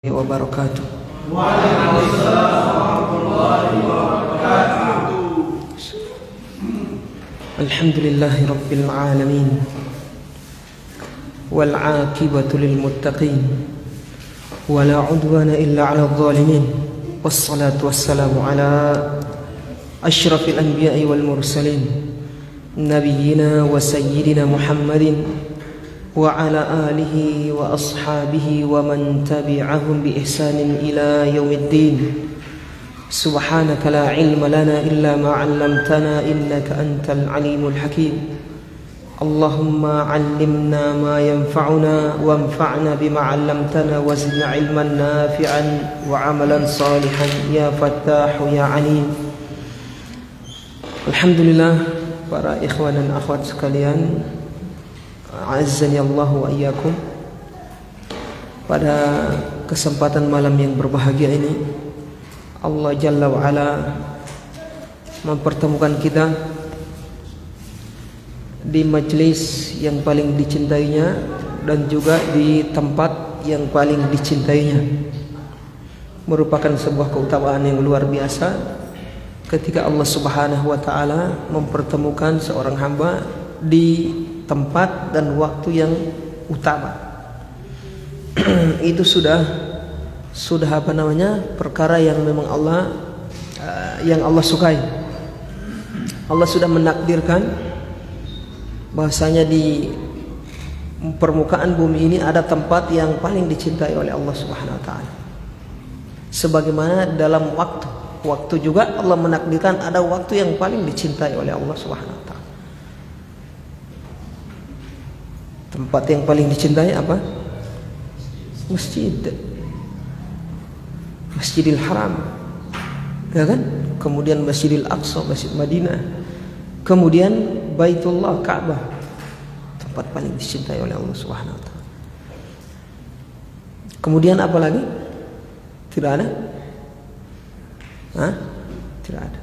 wabarakatuh. Waalaikumsalam warahmatullahi wabarakatuh. Alhamdulillahi rabbil alamin wal 'aqibatu lil muttaqin wa la 'udwana illa 'alal zalimin wassalatu wassalamu ala asyrafil anbiya'i wal mursalin nabiyyina wa sayyidina Muhammadin wa ala alihi wa ashabihi wa man tabi'ahum bi ihsanin ila yaumiddin. Subhanaka la ilma lana illa ma 'allamtana innaka antal alimul hakim. Allahumma 'allimna ma yanfa'una wanfa'na bima 'allamtana wa zidna 'ilman nafi'an wa 'amalan salihan ya Fattahu ya 'Alim. Alhamdulillah, para ikhwan dan akhwat sekalian, Azzani Allah wa iyyakum. Pada kesempatan malam yang berbahagia ini, Allah Jalla wa Ala mempertemukan kita di majelis yang paling dicintainya dan juga di tempat yang paling dicintainya. Merupakan sebuah keutamaan yang luar biasa ketika Allah Subhanahu wa taala mempertemukan seorang hamba di tempat dan waktu yang utama. Itu sudah apa namanya, perkara yang memang Allah sukai. Allah sudah menakdirkan bahwasanya di permukaan bumi ini ada tempat yang paling dicintai oleh Allah Subhanahu wa taala. Sebagaimana dalam waktu juga Allah menakdirkan ada waktu yang paling dicintai oleh Allah Subhanahu wa taala. Tempat yang paling dicintai apa? Masjidil Haram, ya kan? Kemudian Masjidil Aqsa, Masjid Madinah, kemudian Baitullah, Ka'bah, tempat paling dicintai oleh Allah Subhanahu wa taala. Kemudian apa lagi? Tidak ada? Tidak ada.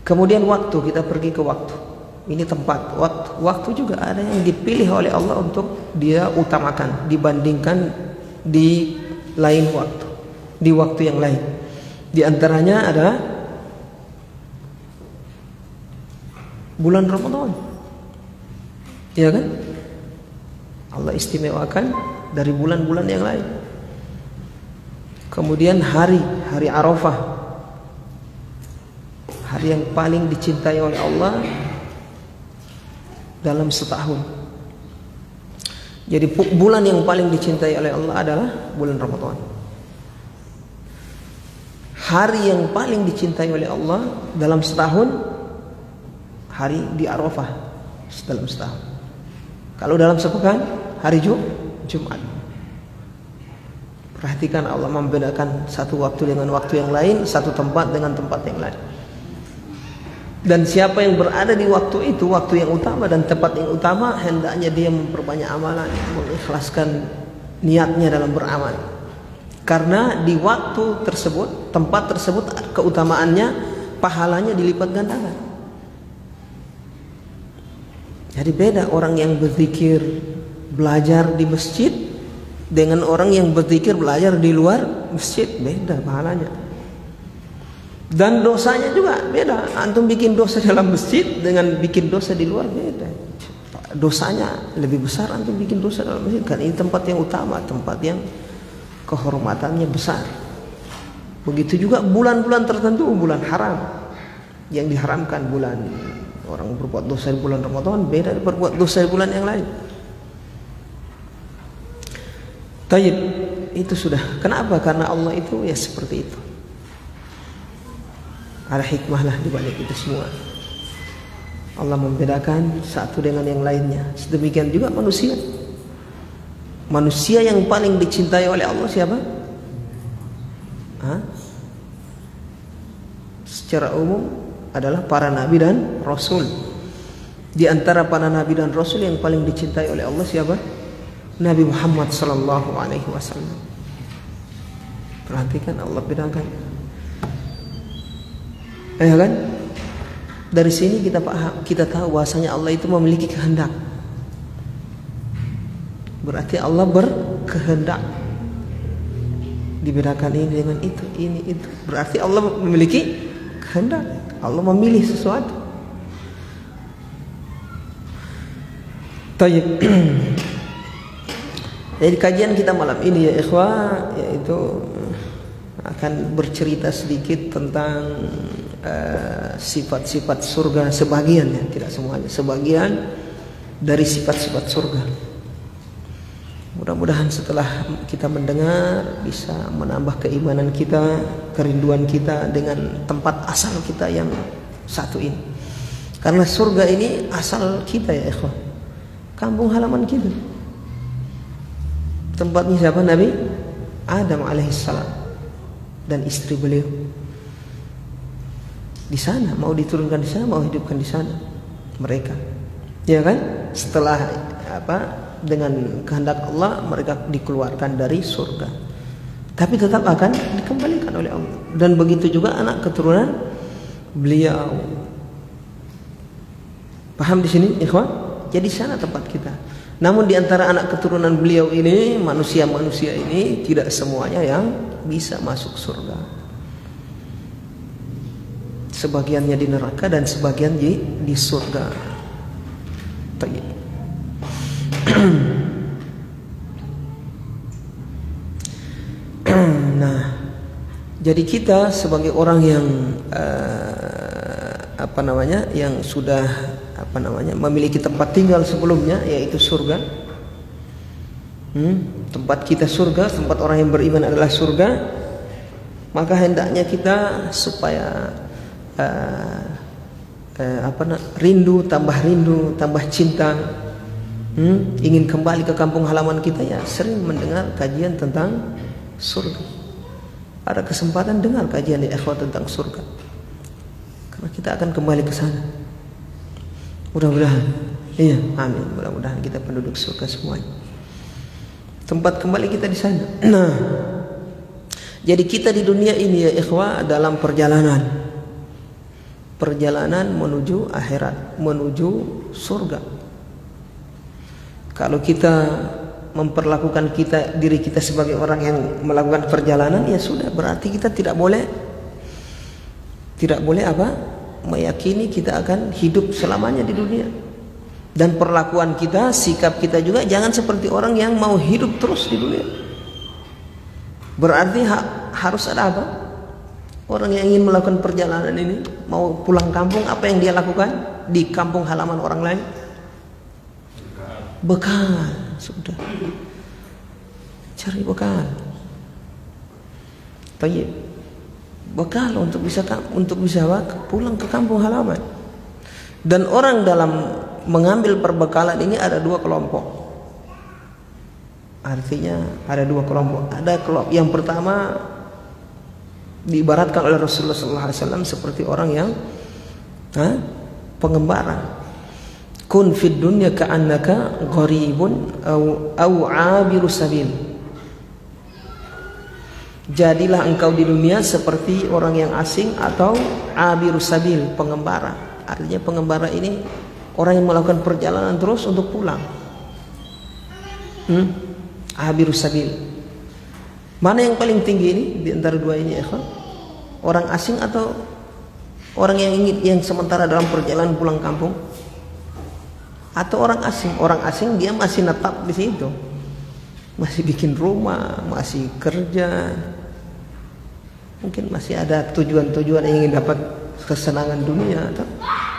Kemudian waktu, kita pergi ke waktu. Ini tempat, waktu juga ada yang dipilih oleh Allah untuk dia utamakan dibandingkan di lain waktu, di waktu yang lain. Di antaranya ada bulan Ramadan, ya kan? Allah istimewakan dari bulan-bulan yang lain. Kemudian hari Arafah, hari yang paling dicintai oleh Allah dalam setahun. Jadi bulan yang paling dicintai oleh Allah adalah bulan Ramadan. Hari yang paling dicintai oleh Allah dalam setahun, hari di Arafah dalam setahun. Kalau dalam sepekan, hari Jumat. Perhatikan, Allah membedakan satu waktu dengan waktu yang lain, satu tempat dengan tempat yang lain. Dan siapa yang berada di waktu itu, waktu yang utama dan tempat yang utama, hendaknya dia memperbanyak amalan, mengikhlaskan niatnya dalam beramal. Karena di waktu tersebut, tempat tersebut, keutamaannya, pahalanya dilipat gandakan. Jadi beda orang yang berzikir belajar di masjid dengan orang yang berzikir belajar di luar masjid, beda pahalanya. Dan dosanya juga beda. Antum bikin dosa dalam masjid dengan bikin dosa di luar beda. Dosanya lebih besar antum bikin dosa dalam masjid, kan ini tempat yang utama, tempat yang kehormatannya besar. Begitu juga bulan-bulan tertentu, bulan haram yang diharamkan, bulan orang berbuat dosa di bulan Ramadan beda dari berbuat dosa di bulan yang lain. Tayyib, itu sudah. Kenapa? Karena Allah itu ya seperti itu. Ada hikmah lah di balik itu semua. Allah membedakan satu dengan yang lainnya. Sedemikian juga manusia. Manusia yang paling dicintai oleh Allah siapa? Secara umum adalah para nabi dan rasul. Di antara para nabi dan rasul yang paling dicintai oleh Allah siapa? Nabi Muhammad sallallahu alaihi wasallam. Perhatikan, Allah bedakan. Ya kan? Dari sini kita tahu bahwasanya Allah itu memiliki kehendak. Berarti Allah berkehendak. dibedakan ini dengan itu, ini itu. Berarti Allah memiliki kehendak. Allah memilih sesuatu. Tayyib. Jadi kajian kita malam ini ya ikhwah, yaitu akan bercerita sedikit tentang sifat-sifat surga, sebagian ya, tidak semuanya, sebagian dari sifat-sifat surga. Mudah-mudahan setelah kita mendengar bisa menambah keimanan kita, kerinduan kita dengan tempat asal kita yang satu ini. Karena surga ini asal kita ya ikhwah, kampung halaman kita. Tempatnya siapa? Nabi Adam alaihissalam dan istri beliau. Di sana, mau diturunkan di sana, mau hidupkan di sana mereka. Ya kan? Setelah dengan kehendak Allah mereka dikeluarkan dari surga. Tapi tetap akan dikembalikan oleh Allah. Dan begitu juga anak keturunan beliau. Paham di sini, ikhwan? Jadi sana tempat kita. Namun di antara anak keturunan beliau ini, manusia-manusia ini tidak semuanya yang bisa masuk surga. Sebagiannya di neraka dan sebagian di surga. Tayyib. Nah, jadi kita sebagai orang yang yang sudah memiliki tempat tinggal sebelumnya, yaitu surga. Tempat kita surga, tempat orang yang beriman adalah surga. Maka hendaknya kita supaya rindu, tambah cinta, ingin kembali ke kampung halaman kita, ya sering mendengar kajian tentang surga. Ada kesempatan dengar kajian di ikhwah tentang surga, karena kita akan kembali ke sana. Mudah-mudahan, iya, amin. Mudah-mudahan kita penduduk surga semuanya. Tempat kembali kita di sana. Nah, jadi kita di dunia ini ya ikhwah dalam perjalanan menuju akhirat, menuju surga. Kalau kita memperlakukan diri kita sebagai orang yang melakukan perjalanan, ya sudah, berarti kita tidak boleh meyakini kita akan hidup selamanya di dunia. Dan perlakuan kita, sikap kita juga jangan seperti orang yang mau hidup terus di dunia. Berarti harus ada apa? Orang yang ingin melakukan perjalanan ini, mau pulang kampung, apa yang dia lakukan di kampung halaman orang lain? Bekal, sudah. Cari bekal. Tayyib. Bekal untuk bisa pulang ke kampung halaman. Dan orang dalam mengambil perbekalan ini ada dua kelompok. Artinya ada dua kelompok. Ada kelompok yang pertama diibaratkan oleh Rasulullah SAW seperti orang yang pengembara. Kun fid dunya ka'annaka gharibun au 'abiru sabil. Jadilah engkau di dunia seperti orang yang asing atau abiru sabil, pengembara. Artinya pengembara ini orang yang melakukan perjalanan terus untuk pulang. Abiru sabil. Mana yang paling tinggi ini di antara dua ini, ikhwan? Orang asing atau orang yang sementara dalam perjalanan pulang kampung? Atau orang asing? Orang asing dia masih netap di situ, masih bikin rumah, masih kerja, mungkin masih ada tujuan-tujuan yang ingin dapat kesenangan dunia.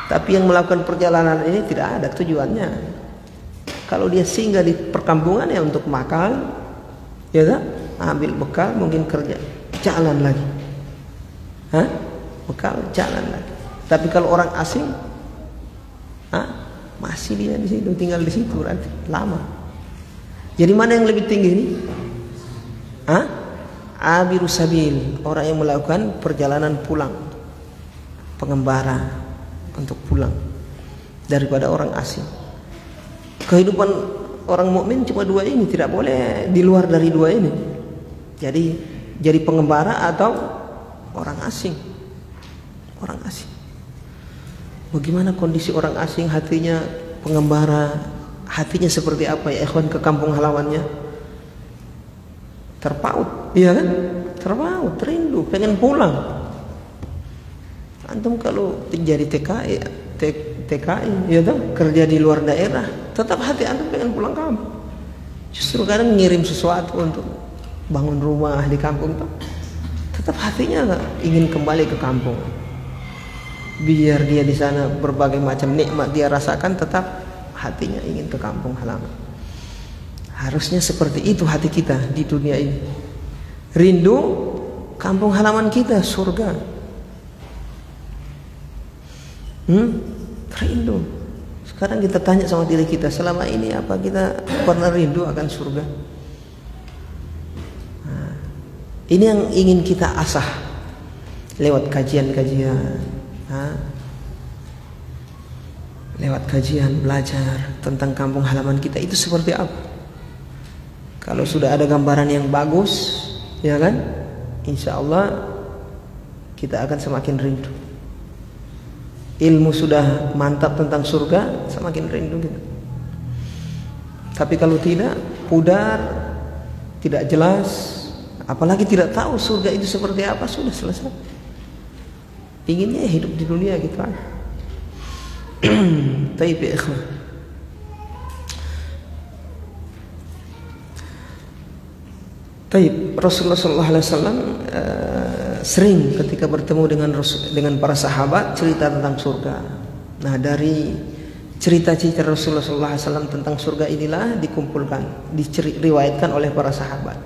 Tapi yang melakukan perjalanan ini tidak ada tujuannya. Kalau dia singgah di perkampungan ya untuk makan, ya tak? Ambil bekal, mungkin kerja, jalan lagi. Bekal, jalan lagi. Tapi kalau orang asing, masih dia di situ, tinggal di situ berarti lama. Jadi mana yang lebih tinggi ini? Abiru sabil, orang yang melakukan perjalanan pulang, pengembara untuk pulang, daripada orang asing. Kehidupan orang mukmin cuma dua ini, tidak boleh di luar dari dua ini. Jadi pengembara atau orang asing. Orang asing. Bagaimana kondisi orang asing, hatinya pengembara, hatinya seperti apa ya ikhwan ke kampung halamannya? Terpaut. iya kan? Terpaut, rindu, pengen pulang. Antum kalau jadi TKI, ya toh, kerja di luar daerah, tetap hati antum pengen pulang kampung. Justru kadang ngirim sesuatu untuk bangun rumah di kampung tuh, tetap hatinya ingin kembali ke kampung. Biar dia di sana berbagai macam nikmat dia rasakan, tetap hatinya ingin ke kampung halaman. Harusnya seperti itu hati kita di dunia ini. Rindu kampung halaman kita, surga. Rindu. Sekarang kita tanya sama diri kita, selama ini apa kita pernah rindu akan surga? Nah, ini yang ingin kita asah lewat kajian-kajian, lewat kajian belajar tentang kampung halaman kita itu seperti apa. Kalau sudah ada gambaran yang bagus, ya kan, insya Allah kita akan semakin rindu. Ilmu sudah mantap tentang surga, semakin rindu kita. Tapi kalau tidak, pudar, tidak jelas, apalagi tidak tahu surga itu seperti apa, sudah selesai. Inginnya hidup di dunia gitu aja. Taib ya ikhwan. Taib, Rasulullah SAW sering ketika bertemu dengan para sahabat cerita tentang surga. Nah, dari cerita-cerita Rasulullah SAW tentang surga inilah dikumpulkan, diriwayatkan oleh para sahabat.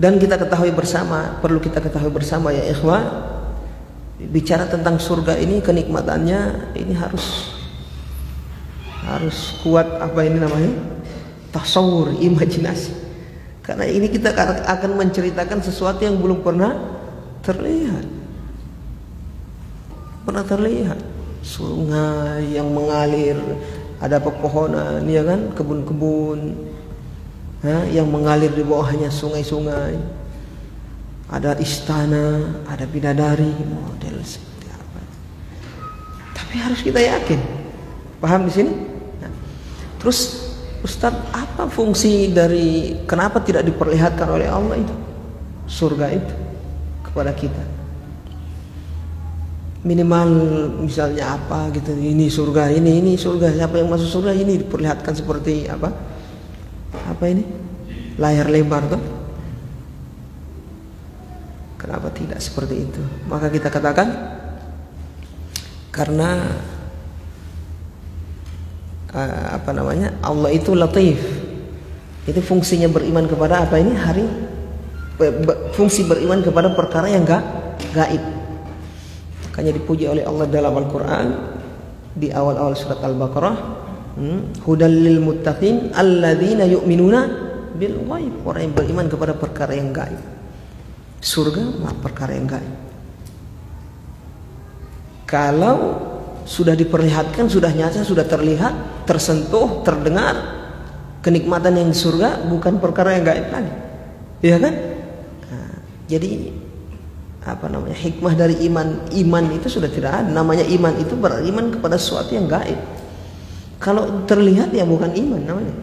Dan kita ketahui bersama, perlu kita ketahui bersama ya ikhwah, bicara tentang surga ini kenikmatannya ini harus kuat, apa ini namanya, tasawur, imajinasi. Karena ini kita akan menceritakan sesuatu yang belum pernah terlihat. Sungai yang mengalir, ada pepohonan, ya kan, kebun-kebun, yang mengalir di bawahnya sungai-sungai. Ada istana, ada bidadari, model seperti apa. Tapi harus kita yakin. Paham di sini? Nah, terus Ustadz, apa fungsi dari kenapa tidak diperlihatkan oleh Allah itu surga itu kepada kita? Minimal misalnya apa gitu, ini surga, ini surga, siapa yang masuk surga ini diperlihatkan seperti apa ini, layar lebar tuh. Kenapa tidak seperti itu? Maka kita katakan karena Allah itu latif. Itu fungsinya beriman kepada apa ini fungsi beriman kepada perkara yang gaib. Makanya dipuji oleh Allah dalam Al-Quran di awal-awal surat Al-Baqarah, hudal lil muttaqin alladzina yu'minuna bil ghaib. Orang yang beriman kepada perkara yang gaib. Surga perkara yang gaib. Kalau sudah diperlihatkan, sudah nyata, sudah terlihat, tersentuh, terdengar kenikmatan yang di surga, bukan perkara yang gaib lagi, ya kan? Nah, jadi hikmah dari iman itu sudah tidak ada. Namanya iman itu beriman kepada sesuatu yang gaib. Kalau terlihat ya bukan iman namanya.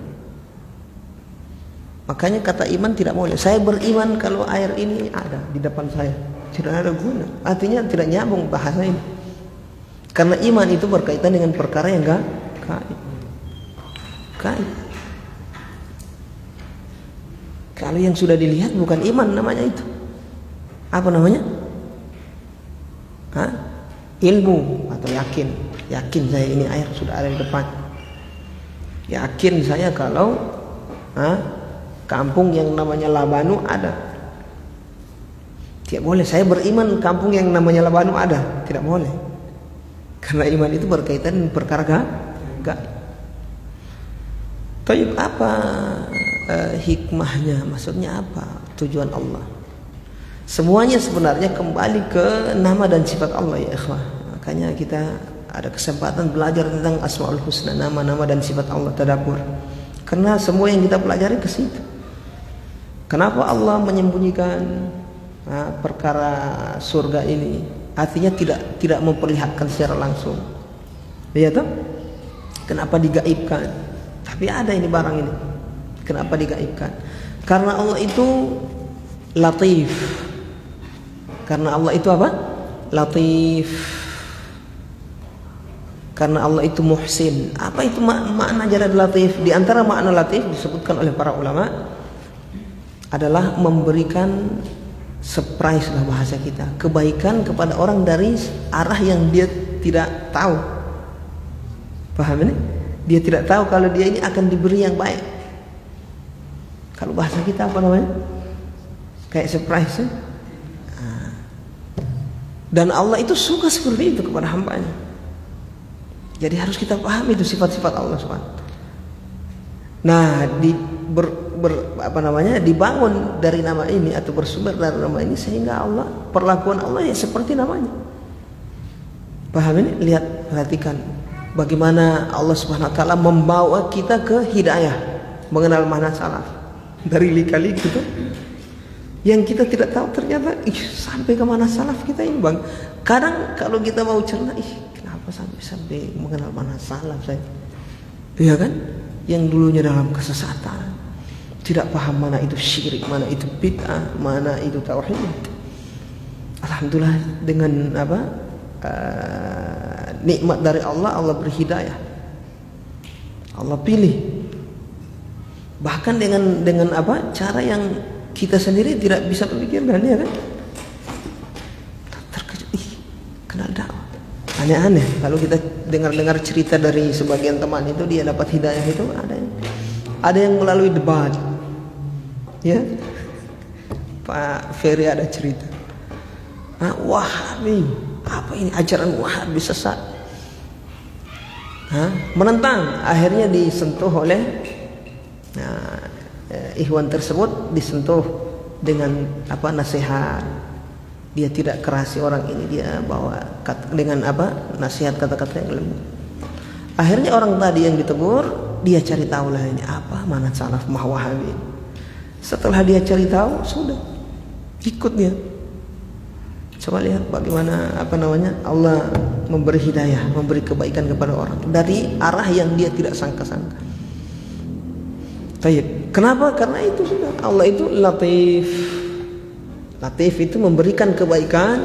Makanya kata iman tidak boleh. Saya beriman kalau air ini ada di depan saya, tidak ada guna. Artinya tidak nyambung bahasa ini. Karena iman itu berkaitan dengan perkara yang gaib. Kalau yang sudah dilihat bukan iman namanya itu. Apa namanya? Ilmu atau yakin. Yakin saya ini air sudah ada di depan. Yakin saya kalau kampung yang namanya Labanu ada. Tidak boleh saya beriman kampung yang namanya Labanu ada. Tidak boleh. Karena iman itu berkaitan dengan perkara gaib. Tapi apa hikmahnya? Maksudnya apa? Tujuan Allah? Semuanya sebenarnya kembali ke nama dan sifat Allah ya ikhwah. Makanya kita ada kesempatan belajar tentang Asmaul Husna, nama-nama dan sifat Allah, tadabbur. Karena semua yang kita pelajari ke situ. Kenapa Allah menyembunyikan perkara surga ini? Artinya tidak memperlihatkan secara langsung. Ya toh? Kenapa digaibkan? Tapi ada ini barang ini. Kenapa digaibkan? Karena Allah itu Latif. Karena Allah itu apa? Latif. Karena Allah itu muhsin. Apa itu makna jalad latif? Di antara makna latif disebutkan oleh para ulama adalah memberikan surprise lah bahasa kita, kebaikan kepada orang dari arah yang dia tidak tahu. Paham ini? Dia tidak tahu kalau dia ini akan diberi yang baik. Kalau bahasa kita apa namanya? Kayak surprise ya? Dan Allah itu suka seperti itu kepada hambanya. Jadi harus kita pahami itu sifat-sifat Allah SWT. Nah, dibangun dari nama ini atau bersumber dari nama ini sehingga Allah, perlakuan Allah ya seperti namanya. Paham ini? Lihat, perhatikan bagaimana Allah Subhanahu wa taala membawa kita ke hidayah, mengenal makna salaf. Dari lika-liku itu yang kita tidak tahu ternyata sampai ke mana salaf kita ini, Bang. Kadang kalau kita mau cerna, kenapa sampai mengenal mana salaf saya? Iya kan? Yang dulunya dalam kesesatan, tidak paham mana itu syirik, mana itu bid'ah, mana itu tauhid. Alhamdulillah dengan nikmat dari Allah, Allah beri hidayah. Allah pilih. Bahkan dengan cara yang kita sendiri tidak bisa berpikirkan, ya kan? Terkejut, kenal dakwah. Aneh-aneh kalau kita dengar cerita dari sebagian teman itu dia dapat hidayah itu ada yang melalui debat. Ya. Pak Ferry ada cerita. Wahabi, apa ini ajaran Wahabi sesat? Menentang, akhirnya disentuh oleh ikhwan tersebut, disentuh dengan nasihat. Dia tidak kerasi orang ini, dia bawa dengan nasihat kata-kata yang lembut. Akhirnya orang tadi yang ditegur, dia cari tahu lah ini apa manhaj salaf Wahabi. Setelah dia cari tahu, sudah ikut dia. Coba lihat bagaimana Allah memberi hidayah, memberi kebaikan kepada orang dari arah yang dia tidak sangka-sangka. Baik. Kenapa? Karena itu sudah Allah itu latif. Latif itu memberikan kebaikan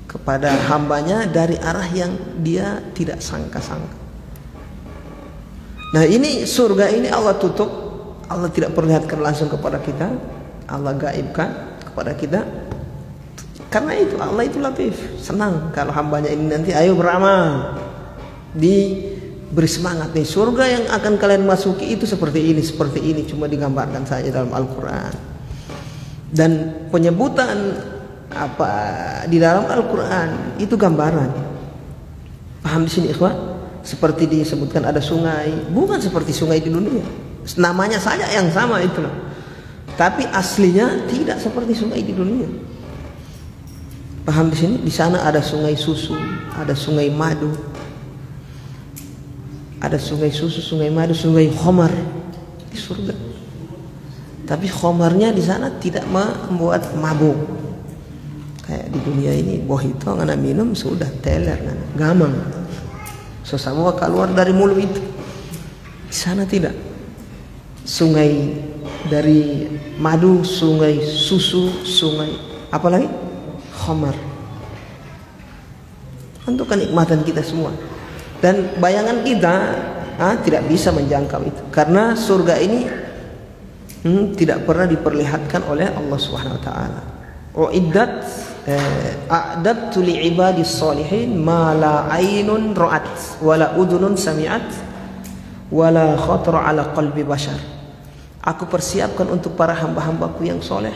kepada hambanya dari arah yang dia tidak sangka-sangka. Nah, ini surga ini Allah tutup, Allah tidak perlihatkan langsung kepada kita, Allah gaibkan kepada kita. Karena itu Allah itu latif, senang kalau hambanya ini nanti ayo beramal, diberi semangat nih, surga yang akan kalian masuki itu seperti ini, cuma digambarkan saja dalam Al-Quran. Dan penyebutan di dalam Al-Quran itu gambaran. Paham di sini, ikhwan? Seperti disebutkan ada sungai, bukan seperti sungai di dunia. Namanya saja yang sama itu loh. Tapi aslinya tidak seperti sungai di dunia. Paham di sini? Di sana ada sungai susu, ada sungai madu. Ada sungai susu, sungai madu, sungai khamar di surga. Tapi khamarnya di sana tidak membuat mabuk. Kayak di dunia ini, boh itu ngana minum sudah teler, gamang. Sesawa keluar dari mulut itu. Di sana tidak. Sungai dari madu, sungai susu, sungai apa lagi? Khamar. Untuk kenikmatan kita semua. Dan bayangan kita tidak bisa menjangkau itu. Karena surga ini tidak pernah diperlihatkan oleh Allah Subhanahu wa taala. A'dadtu li'ibadis salihin ma la 'ainun ra'at wa la udhunun sami'at wa la khatara 'ala qalbi bashar. Aku persiapkan untuk para hamba-hambaku yang soleh,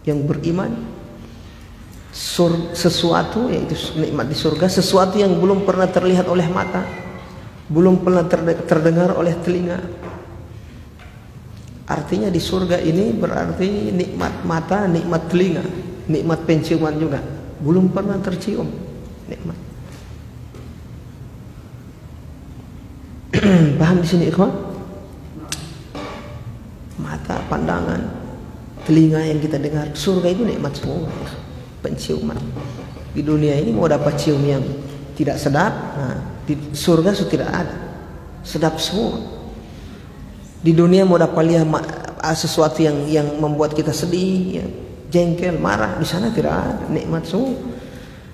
yang beriman, sesuatu, yaitu nikmat di surga, sesuatu yang belum pernah terlihat oleh mata, belum pernah terdengar oleh telinga. Artinya di surga ini berarti nikmat mata, nikmat telinga, nikmat penciuman juga belum pernah tercium nikmat. Paham di sini, ikhwan? Mata, pandangan, telinga yang kita dengar, surga itu nikmat semua, penciuman. Di dunia ini mau dapat cium yang tidak sedap, di surga itu tidak ada, sedap semua. Di dunia mau dapat lihat sesuatu yang membuat kita sedih, ya, jengkel, marah. Di sana tidak ada nikmat semua.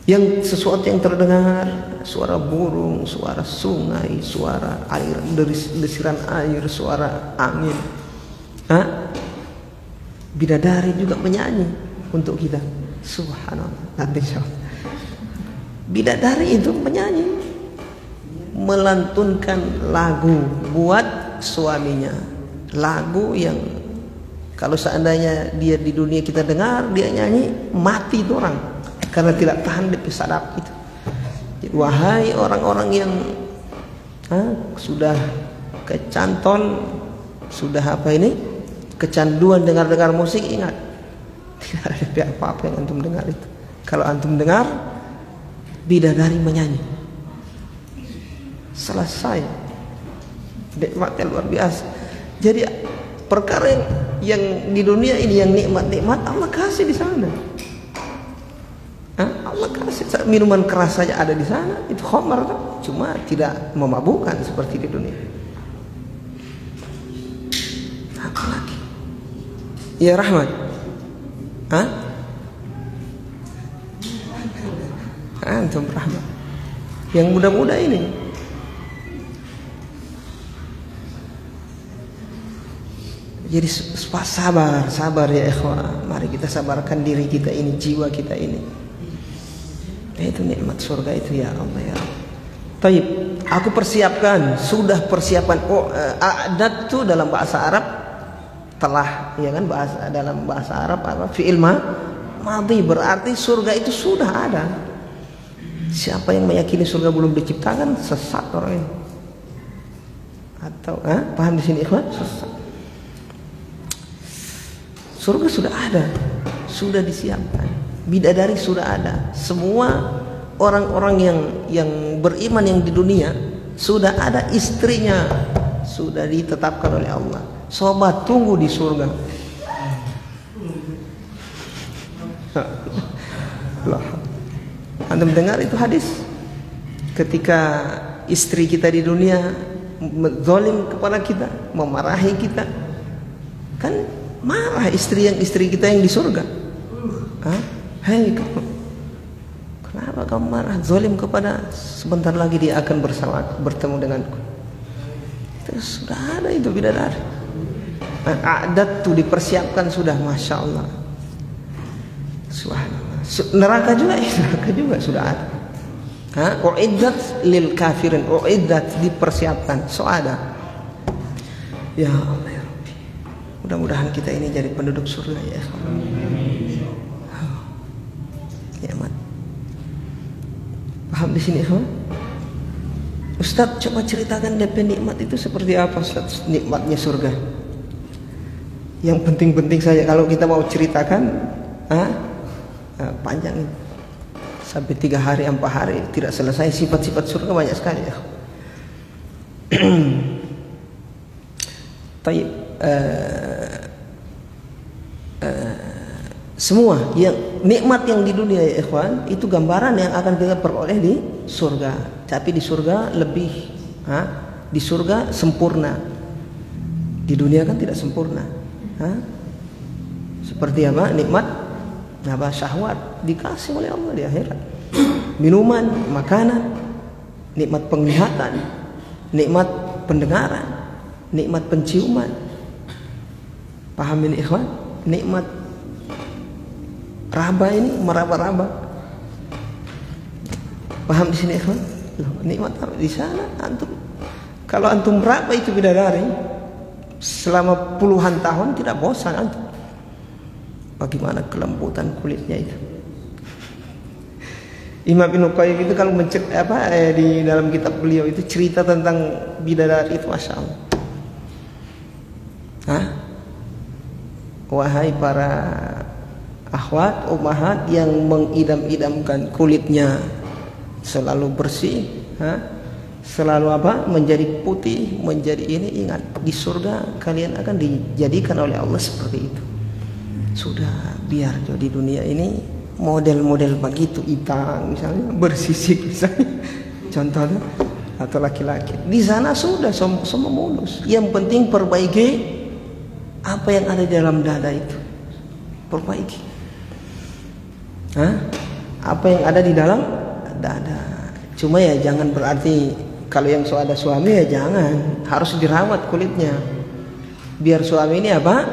Yang sesuatu yang terdengar, suara burung, suara sungai, suara air, desiran air, suara angin. Bidadari juga menyanyi untuk kita. Subhanallah. Nanti bidadari itu menyanyi, melantunkan lagu buat suaminya, lagu yang kalau seandainya dia di dunia kita dengar dia nyanyi, mati itu orang karena tidak tahan di sadap itu. Wahai orang-orang yang sudah kecantol, sudah kecanduan dengar-dengar musik, ingat tidak ada apa-apa yang antum dengar itu. Kalau antum dengar bidadari menyanyi, selesai, nikmatnya luar biasa. Jadi perkara yang di dunia ini yang nikmat-nikmat Allah kasih di sana. Allah kasih. Minuman keras saja ada di sana, itu khamar kan? Cuma tidak memabukkan seperti di dunia. Apa lagi? Ya Rahmat. Antum Rahmat. Yang muda-muda ini. Jadi sabar ya ikhwah. Mari kita sabarkan diri kita ini, jiwa kita ini. Itu nikmat surga itu ya Allah ya. Taib, aku persiapkan, sudah persiapan. A'dad itu dalam bahasa Arab telah, ya kan, dalam bahasa Arab apa? Fi'il madhi, berarti surga itu sudah ada. Siapa yang meyakini surga belum diciptakan sesat orangnya. Atau paham di sini ikhwan? Sesat. Surga sudah ada, sudah disiapkan. Bidadari sudah ada. Semua orang-orang yang beriman yang di dunia sudah ada istrinya, sudah ditetapkan oleh Allah. Sobat, tunggu di surga. Anda mendengar itu hadis? Ketika istri kita di dunia zalim kepada kita, memarahi kita, kan marah istri kita yang di surga. Hei, kenapa kamu marah? Zalim kepada, sebentar lagi dia akan bertemu denganku. Itu sudah ada itu bidadari. Adat tuh dipersiapkan sudah, masya Allah. Subhanallah. Neraka juga sudah ada. Uiddat lil kafirin, uiddat dipersiapkan, so ada. Ya Allah ya Rabbi. Mudah-mudahan kita ini jadi penduduk surga ya. Nikmat. Paham di sini, ikhwan? Ustaz, coba ceritakan DP nikmat itu seperti apa, Ustaz? Nikmatnya surga. Yang penting-penting saja, kalau kita mau ceritakan, panjang ini. Sampai 3 hari, 4 hari tidak selesai. Sifat-sifat surga banyak sekali, ya. Taib. Semua yang nikmat yang di dunia ya ikhwan, itu gambaran yang akan kita peroleh di surga. Tapi di surga lebih, di surga sempurna. Di dunia kan tidak sempurna. Seperti apa? Nikmat syahwat dikasih oleh Allah di akhirat. Minuman, makanan, nikmat penglihatan, nikmat pendengaran, nikmat penciuman. Paham ini ikhwan? Nikmat raba ini, meraba-raba. Paham di sini ikhwan? Nikmat apa di sana? Antum kalau antum meraba itu bidadari selama puluhan tahun tidak bosan antum. Bagaimana kelembutan kulitnya itu. Imam Ibnu Qayyim itu kalau di dalam kitab beliau itu cerita tentang bidadari itu, masya Allah. Wahai para akhwat, ummahat yang mengidam-idamkan kulitnya selalu bersih, selalu menjadi putih, menjadi ini, ingat di surga kalian akan dijadikan oleh Allah seperti itu. Sudah, biar di dunia ini model-model begitu, itang misalnya, bersisik misalnya, contohnya, atau laki-laki. Di sana sudah semua mulus. Yang penting perbaiki Apa yang ada di dalam dada itu perbaiki. Apa yang ada di dalam dada. Cuma ya jangan berarti kalau yang ada suami ya jangan, harus dirawat kulitnya. Biar suami ini apa?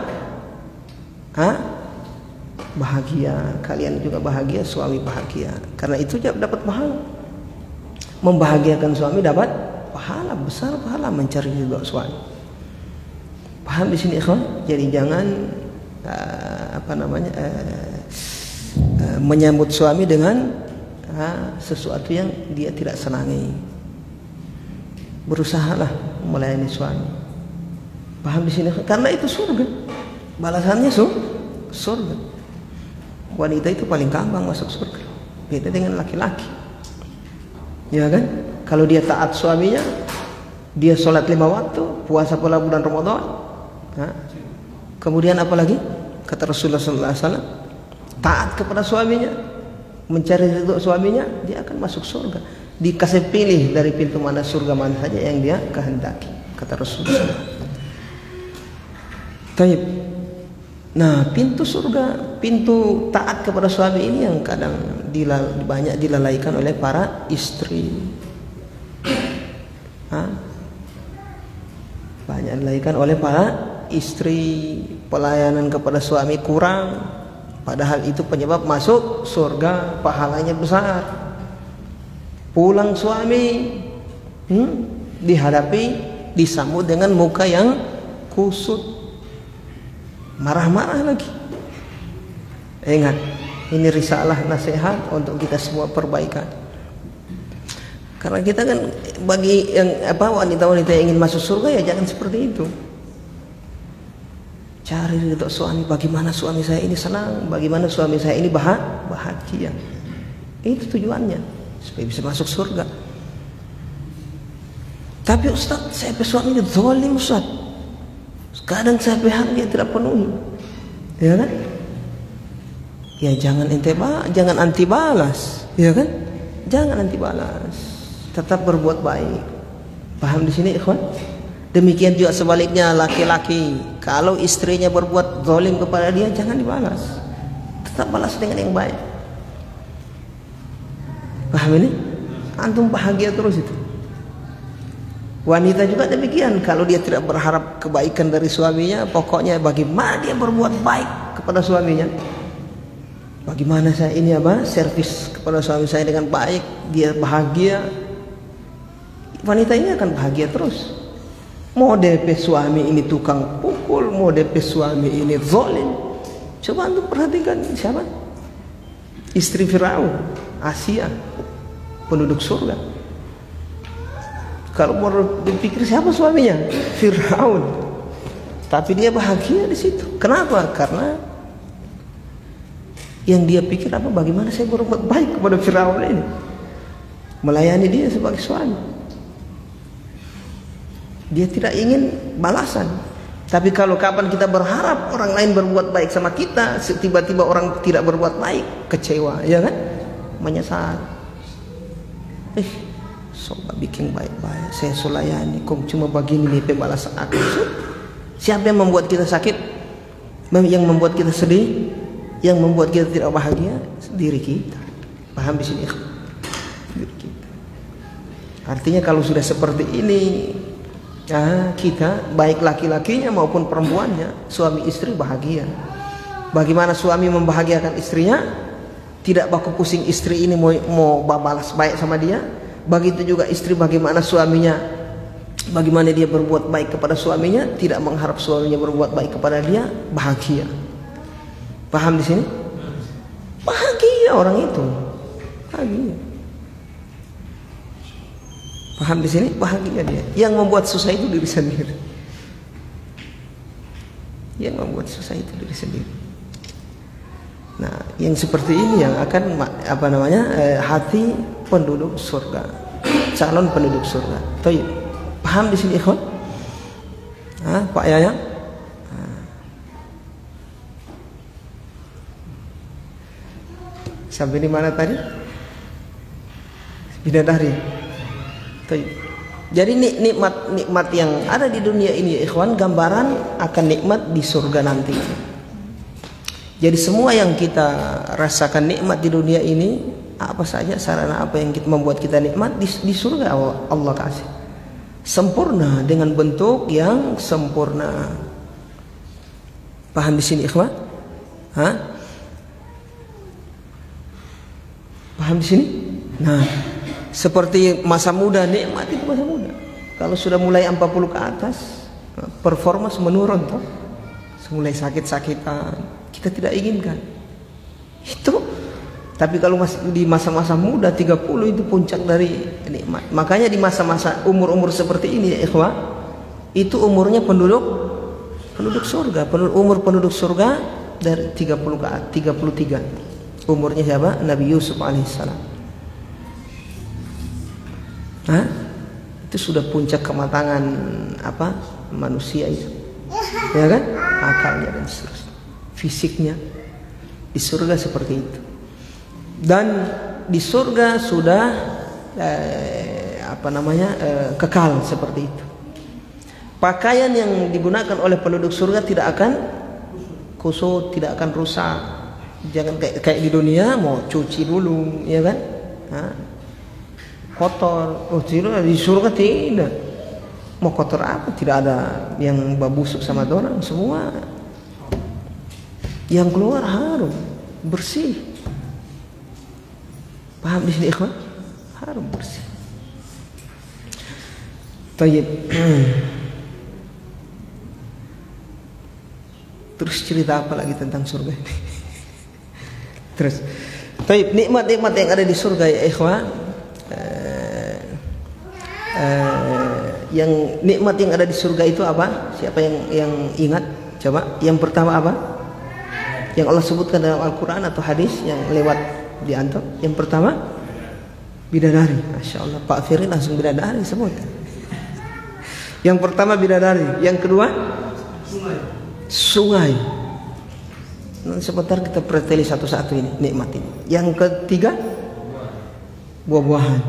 Bahagia. Kalian juga bahagia, suami bahagia. Karena itu dapat pahala. Membahagiakan suami dapat pahala besar, pahala mencari ridho suami. Paham di sini ikhwan? Jadi jangan menyambut suami dengan sesuatu yang dia tidak senangi. Berusahalah melayani suami. Paham di sini? Karena itu surga. Balasannya surga. Wanita itu paling gampang masuk surga. Beda dengan laki-laki. Ya kan? Kalau dia taat suaminya, dia sholat 5 waktu, puasa pula bulan Ramadan. Kemudian apa lagi? Kata Rasulullah SAW, taat kepada suaminya, mencari ridho suaminya, dia akan masuk surga. Dikasih pilih dari pintu mana surga mana saja yang dia kehendaki, kata Rasulullah. Taib. Nah, pintu surga, pintu taat kepada suami ini yang kadang banyak dilalaikan oleh para istri. Banyak dilalaikan oleh para istri. Pelayanan kepada suami kurang, padahal itu penyebab masuk surga, pahalanya besar. Pulang suami disambut dengan muka yang kusut, marah-marah lagi. Ingat, ini risalah nasihat untuk kita semua perbaikan. Karena kita kan bagi yang wanita-wanita yang ingin masuk surga ya jangan seperti itu. Cari ridho suami, bagaimana suami saya ini senang, bagaimana suami saya ini bahagia. Itu tujuannya, supaya bisa masuk surga. Tapi Ustaz, saya suami ini zalim Ustaz. Kadang saya hak dia tidak penuhi. Ya kan? Ya jangan anti balas, ya kan? Jangan anti balas. Tetap berbuat baik. Paham di sini, ikhwan? Demikian juga sebaliknya laki-laki, kalau istrinya berbuat zalim kepada dia jangan dibalas, tetap balas dengan yang baik. Paham ini? Antum bahagia terus itu. Wanita juga demikian, kalau dia tidak berharap kebaikan dari suaminya, pokoknya bagaimana dia berbuat baik kepada suaminya, bagaimana saya ini servis kepada suami saya dengan baik, dia bahagia, wanita ini akan bahagia terus. Mau DP suami ini tukang pukul, mau DP suami ini zalim. Coba antum perhatikan siapa? Istri Firaun, Asia, penduduk surga. Kalau mau dipikir siapa suaminya? Firaun. Tapi dia bahagia di situ. Kenapa? Karena yang dia pikir bagaimana saya berbuat baik kepada Firaun ini, melayani dia sebagai suami. Dia tidak ingin balasan. Tapi kalau kapan kita berharap orang lain berbuat baik sama kita, tiba-tiba orang tidak berbuat baik, kecewa, ya kan? Menyesal. Coba bikin baik-baik, saya sulayani, kok cuma begini nih pembalasan aku. Siapa yang membuat kita sakit? Yang membuat kita sedih? Yang membuat kita tidak bahagia? Diri kita. Paham di sini? Diri kita. Artinya kalau sudah seperti ini, kita baik laki-lakinya maupun perempuannya, suami istri bahagia. Bagaimana suami membahagiakan istrinya? Tidak baku pusing istri ini mau balas baik sama dia. Begitu juga istri, bagaimana suaminya, bagaimana dia berbuat baik kepada suaminya, tidak mengharap suaminya berbuat baik kepada dia, bahagia. Paham di sini? Bahagia orang itu, bahagia. Paham di sini? Bahagia dia. Yang membuat susah itu diri sendiri. Yang membuat susah itu diri sendiri. Nah, yang seperti ini yang akan hati penduduk surga, calon penduduk surga. Taib. Paham di sini, ikhwan? Pak Yaya? Sampai di mana tadi? Bidadari. Taib. Jadi nikmat yang ada di dunia ini ya ikhwan, gambaran akan nikmat di surga nanti. Jadi semua yang kita rasakan nikmat di dunia ini, apa saja sarana apa yang membuat kita nikmat di surga Allah kasih. Sempurna dengan bentuk yang sempurna. Paham di sini ikhwan? Hah? Paham di sini? Nah, seperti masa muda, nikmat itu masa muda. Kalau sudah mulai 40 ke atas, performa menurun toh. Mulai sakit-sakitan, kita tidak inginkan. Itu. Tapi kalau masih di masa-masa muda 30 itu puncak dari nikmat. Makanya di masa-masa umur-umur seperti ini ya ikhwah, itu umurnya penduduk surga. Umur penduduk surga dari 30 ke 33. Umurnya siapa? Nabi Yusuf alaihissalam. Nah, itu sudah puncak kematangan apa? Manusia itu. Ya kan? Akalnya dan seterusnya. Fisiknya di surga seperti itu. Dan di surga sudah kekal seperti itu. Pakaian yang digunakan oleh penduduk surga tidak akan kusut, tidak akan rusak. Jangan kayak di dunia mau cuci dulu, ya kan? Nah, kotor. Oh, tidak, di surga tidak. Mau kotor apa? Tidak ada yang busuk sama orang. Semua yang keluar harum, bersih. Paham di sini ikhwan? Harum, bersih. Tayyib. Terus cerita apa lagi tentang surga ini? Terus, tayyib, nikmat-nikmat yang ada di surga ya ikhwan. Yang nikmat yang ada di surga itu apa? Siapa yang ingat? Coba. Yang pertama apa? Yang Allah sebutkan dalam Al-Quran atau hadis yang lewat di antum. Yang pertama bidadari. Masya Allah, Pak Firly langsung bidadari sebut. Yang pertama bidadari. Yang kedua sungai. Nanti sebentar kita preteli satu-satu ini nikmat ini. Yang ketiga buah-buahan.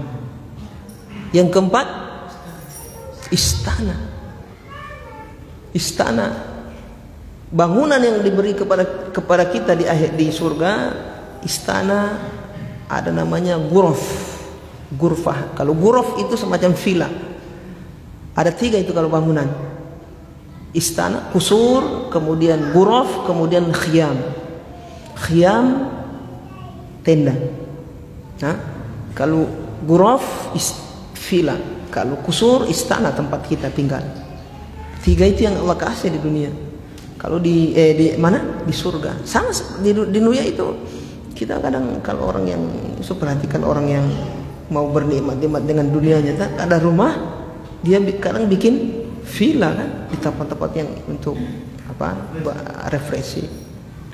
Yang keempat istana. Bangunan yang diberi kepada kita di surga, istana, ada namanya gurfah. Kalau guruf itu semacam villa. Ada 3 itu kalau bangunan. Istana, kusur, kemudian guruf, kemudian khiyam. Khiyam tenda. Nah, kalau guruf villa, kalau kusur istana tempat kita tinggal. 3 itu yang Allah kasih di dunia. Kalau di mana? Di surga. Sama di dunia itu kita kadang kalau orang yang perhatikan orang yang mau bernikmat-nikmat dengan dunianya, ada rumah, dia kadang bikin villa kan di tempat-tempat yang untuk apa? Refreshing.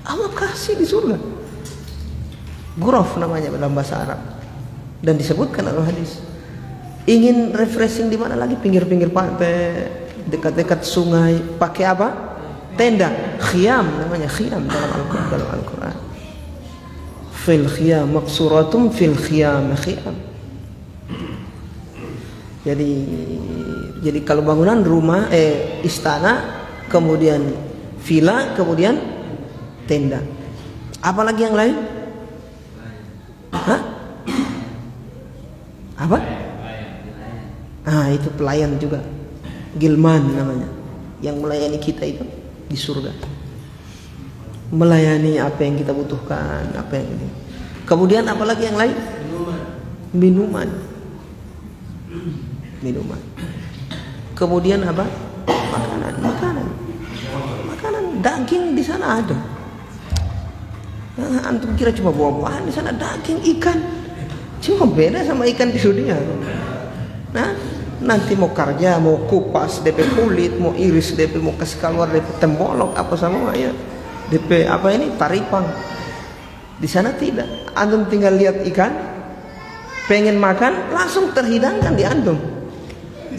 Allah kasih di surga. Ghuraf namanya dalam bahasa Arab. Dan disebutkan dalam hadis. Ingin refreshing di mana lagi? Pinggir-pinggir pantai, dekat-dekat sungai, pakai apa? Tenda, khiyam namanya, khiyam dalam Al-Quran. Fil khiyam maqsuratum fil khiyam. Jadi kalau bangunan rumah, istana, kemudian villa, kemudian tenda. Apalagi yang lain? Hah? Apa? Itu pelayan juga, gilman namanya, yang melayani kita itu di surga, melayani apa yang kita butuhkan, apa yang ini. Kemudian apalagi yang lain? Minuman. Kemudian apa? Makanan, daging di sana ada. Nah, antum kira cuma buah-buahan, di sana daging, ikan. Cuma beda sama ikan di dunia. Nah, nanti mau kerja, mau kupas DP kulit, mau iris DP, mau kasih keluar DP tembolok apa sama ya, DP apa ini taripang. Di sana tidak. Antum tinggal lihat ikan, pengen makan langsung terhidangkan di antum.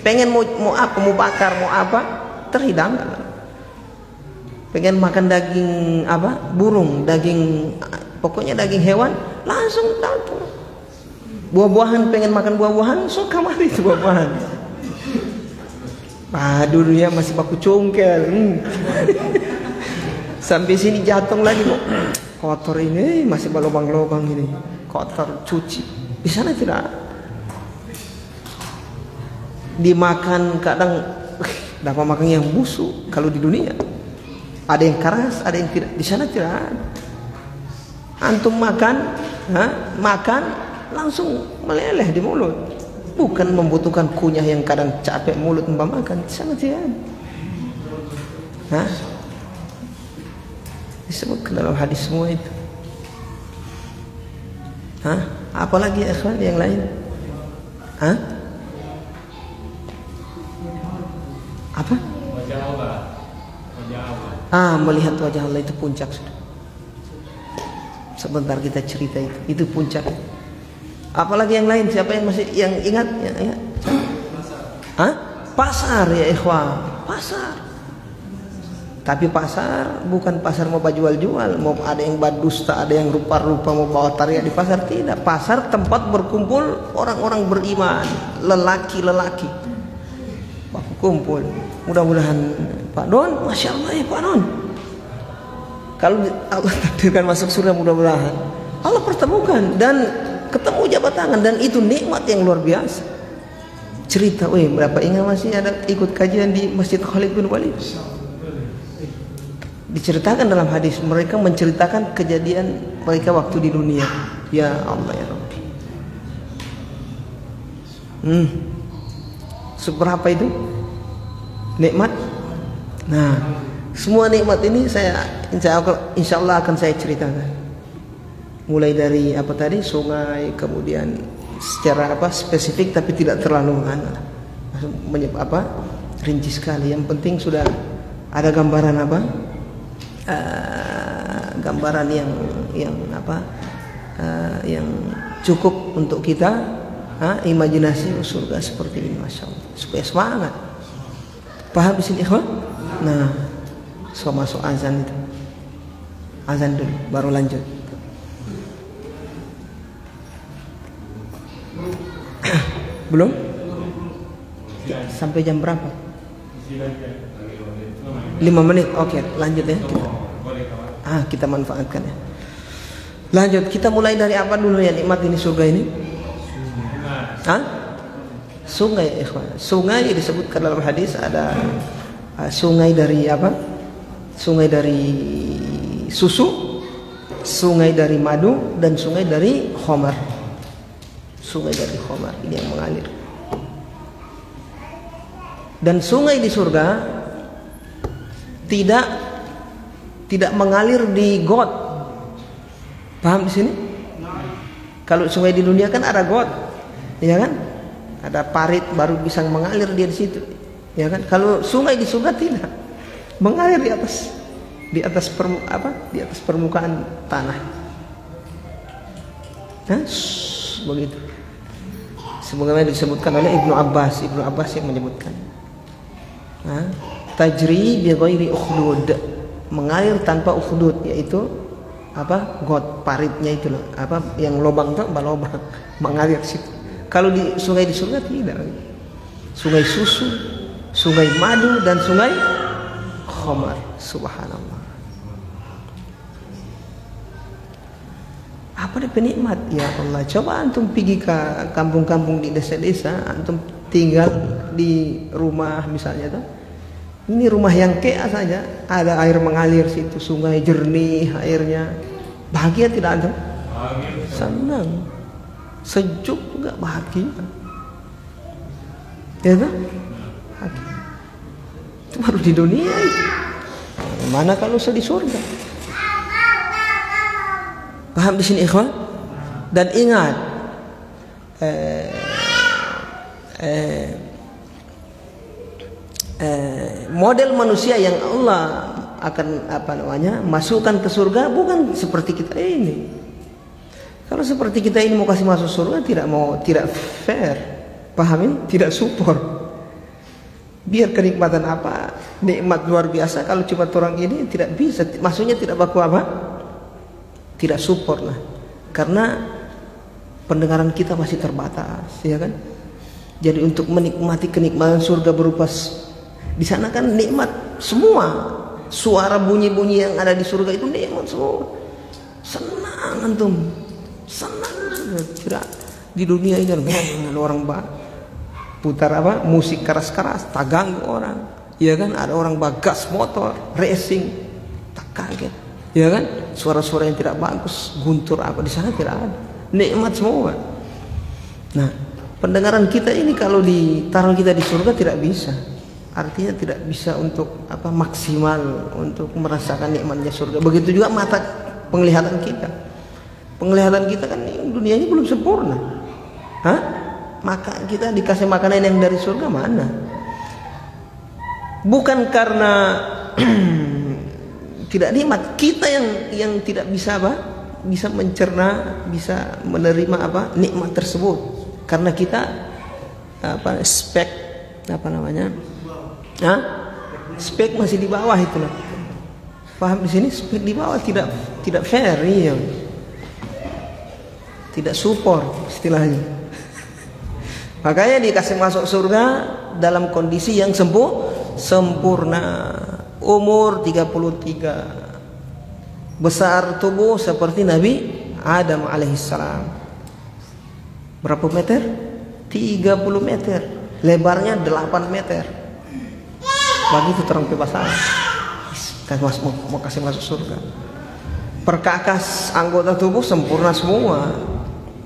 Pengen mau apa, mau bakar, mau apa, terhidangkan. Pengen makan daging apa, burung, daging, pokoknya daging hewan, langsung datang. Buah-buahan, pengen makan buah-buahan, so kamari itu buah-buahan. Dulunya masih baku congkel. Sampai sini jatuh lagi kok. Kotor ini masih berlubang-lubang ini. Kotor, cuci. Di sana tidak. Dimakan kadang dapat makan yang busuk. Kalau di dunia ada yang keras, ada yang tidak. Di sana tidak ada. Antum makan, makan langsung meleleh di mulut. Bukan membutuhkan kunyah yang kadang capek mulut makan. Di sana tidak ada. Disebutkan dalam hadis semua itu. Apalagi ya ikhwan yang lain? Apa? Wajah Allah. Melihat wajah Allah itu puncak sudah. Sebentar kita cerita itu puncak. Apalagi yang lain? Siapa yang masih yang ingat? Pasar ya ikhwan, pasar. Tapi pasar bukan pasar mau jual-jual, mau ada yang berdusta, ada yang rupa-rupa mau bawa tarian di pasar, tidak. Pasar tempat berkumpul orang-orang beriman, lelaki-lelaki. Baku kumpul. Mudah-mudahan Pak Don, Masya Allah ya Pak Don. Kalau Allah takdirkan masuk surga, mudah-mudahan Allah pertemukan dan ketemu jabat tangan, dan itu nikmat yang luar biasa. Cerita, berapa ingat masih ada ikut kajian di Masjid Khalid bin Walid? Diceritakan dalam hadis, mereka menceritakan kejadian mereka waktu di dunia. Ya Allah ya Rabbi. Seberapa itu nikmat? Nah, semua nikmat ini insya Allah akan saya ceritakan. Mulai dari sungai, kemudian secara spesifik tapi tidak terlalu rinci sekali. Yang penting sudah ada gambaran gambaran yang cukup untuk kita imajinasi surga seperti ini, Masya Allah, supaya semangat. Paham di sini ikhwan? Nah, so masuk azan itu. Azan dulu baru lanjut. Belum? Sampai jam berapa? 5 menit. Oke, lanjut ya kita. Kita manfaatkan ya. Lanjut, kita mulai dari apa dulu ya nikmat ini surga ini? Sungai ikhwan. Sungai disebutkan dalam hadis ada sungai dari apa? Sungai dari susu, sungai dari madu, dan sungai dari khamar. Sungai dari khamar ini yang mengalir. Dan sungai di surga tidak mengalir di got. Paham di sini? Kalau sungai di dunia kan ada got, ya kan? Ada parit baru bisa mengalir dia di situ, ya kan? Kalau sungai di surga tidak, mengalir di atas permukaan tanah. Begitu. Sebagaimana disebutkan oleh Ibnu Abbas yang menyebutkan. Tajri bi ghairi ukhdud, mengalir tanpa ukhdud, yaitu got paritnya itu loh, yang lubang tuh lubang mengalir situ. Kalau di sungai di surga tidak. Sungai susu, sungai madu, dan sungai khamar. Subhanallah. Apa nih penikmat ya Allah. Coba antum pergi ke kampung-kampung di desa-desa, antum tinggal di rumah misalnya tuh. Ini rumah yang kea saja, ada air mengalir situ, sungai jernih airnya. Bahagia tidak ada? Senang, sejuk juga, bahagia. Ya kan? Itu baru di dunia itu. Mana kalau di surga? Paham di sini ikhwan? Dan ingat, model manusia yang Allah akan masukkan ke surga bukan seperti kita ini. Kalau seperti kita ini mau kasih masuk surga, tidak fair. Pahamin? Tidak support. Biar kenikmatan nikmat luar biasa, kalau cuma orang ini tidak bisa, maksudnya tidak baku tidak support lah. Karena pendengaran kita masih terbatas, ya kan? Jadi untuk menikmati kenikmatan surga berupa di sana kan nikmat semua. Suara bunyi-bunyi yang ada di surga itu nikmat semua. Senang antum. Senang. Tidak di dunia ini orang putar musik keras-keras, tak ganggu orang. Ya kan, ada orang bagas motor, racing, tak kaget. Ya kan, suara-suara yang tidak bagus, guntur di sana tidak ada. Nikmat semua. Nah, pendengaran kita ini kalau ditaruh kita di surga tidak bisa. Artinya tidak bisa untuk maksimal untuk merasakan nikmatnya surga. Begitu juga mata penglihatan kita. Penglihatan kita kan dunia ini belum sempurna. Maka kita dikasih makanan yang dari surga mana? Bukan karena tidak nikmat, kita yang tidak bisa bisa mencerna, bisa menerima nikmat tersebut. Karena kita spek spek masih di bawah itu loh. Paham di sini spek di bawah tidak fair, iya. Tidak support istilahnya. Makanya dikasih masuk surga dalam kondisi yang sempurna. Umur 33. Besar tubuh seperti Nabi Adam alaihissalam. Berapa meter? 30 meter. Lebarnya 8 meter. Begitu terang bebas mau kasih masuk surga. Perkakas anggota tubuh sempurna semua.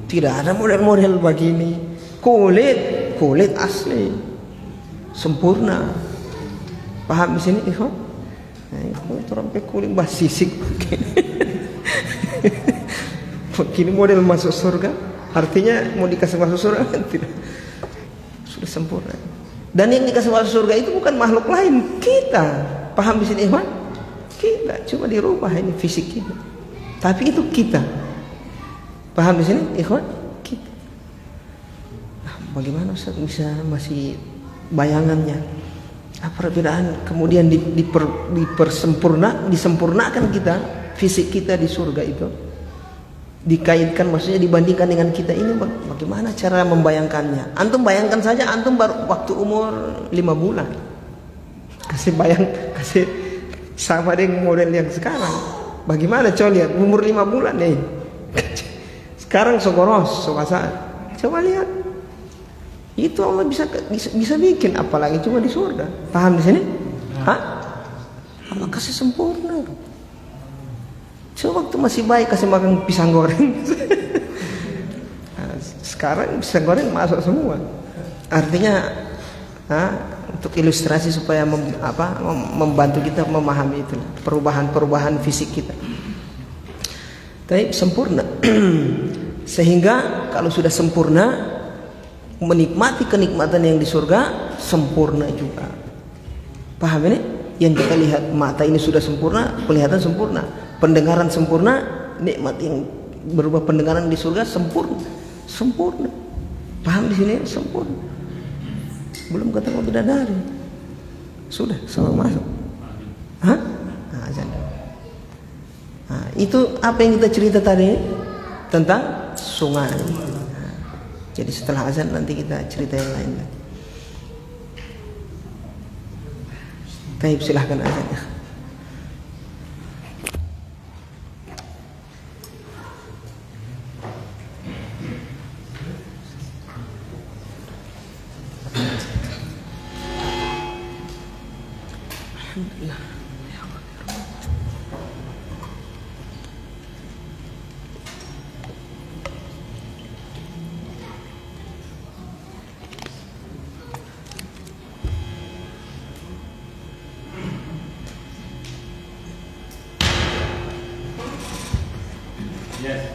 Tidak ada model-model begini. Kulit asli sempurna. Paham di sini, ikhwan? Nah, sampai kulit sisik. Begini model masuk surga. Artinya mau dikasih masuk surga tidak. Sudah sempurna. Dan yang dikasih masuk surga itu bukan makhluk lain, kita. Paham di sini, ikhwan? Kita cuma dirubah ini fisik kita. Tapi itu kita. Paham di sini, ikhwan? Kita. Nah, bagaimana Ustaz bisa masih bayangannya? Perbedaan kemudian disempurnakan kita fisik kita di surga itu, dikaitkan, maksudnya dibandingkan dengan kita ini, bagaimana cara membayangkannya? Antum bayangkan saja, antum baru waktu umur 5 bulan, kasih sama dengan model yang sekarang. Bagaimana? Coba lihat umur 5 bulan nih. Sekarang sogoros, coba lihat. Itu Allah bisa bikin, apalagi cuma di surga. Paham di sini? Allah kasih sempurna. Coba waktu masih baik kasih makan pisang goreng. Sekarang pisang goreng masuk semua. Artinya untuk ilustrasi supaya membantu kita memahami itu perubahan fisik kita. Tapi sempurna. Sehingga kalau sudah sempurna, menikmati kenikmatan yang di surga sempurna juga. Paham ini? Yang kita lihat mata ini sudah sempurna, penglihatan sempurna, pendengaran sempurna, nikmat yang berupa pendengaran di surga sempurna. Paham di sini? Sempurna. Belum ketemu bidadari. Sudah sama masuk. Azan. Itu apa yang kita cerita tadi tentang sungai. Jadi setelah azan nanti kita cerita yang lain. Baik, silahkan azan ya. Alhamdulillah. Yes.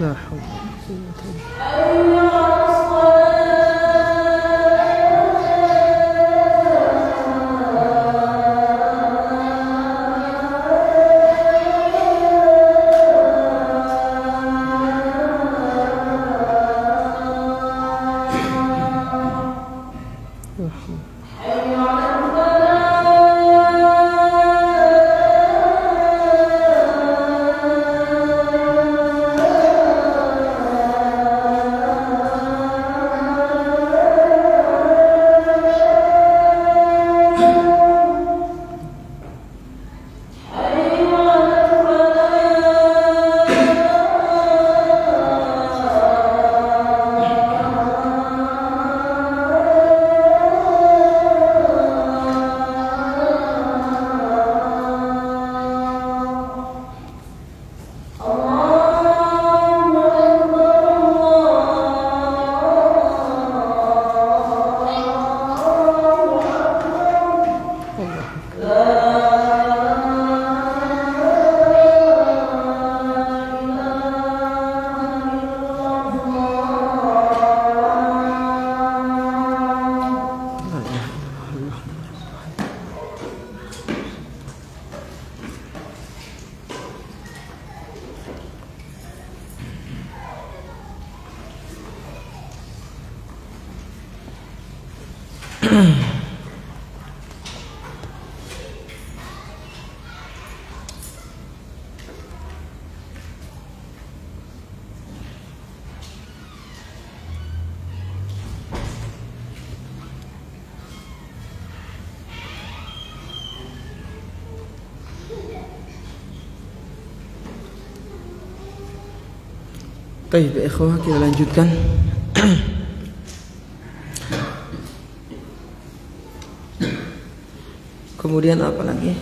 La haula wala quwwata illa Baik, ikhwah, kita lanjutkan. Kemudian apa lagi?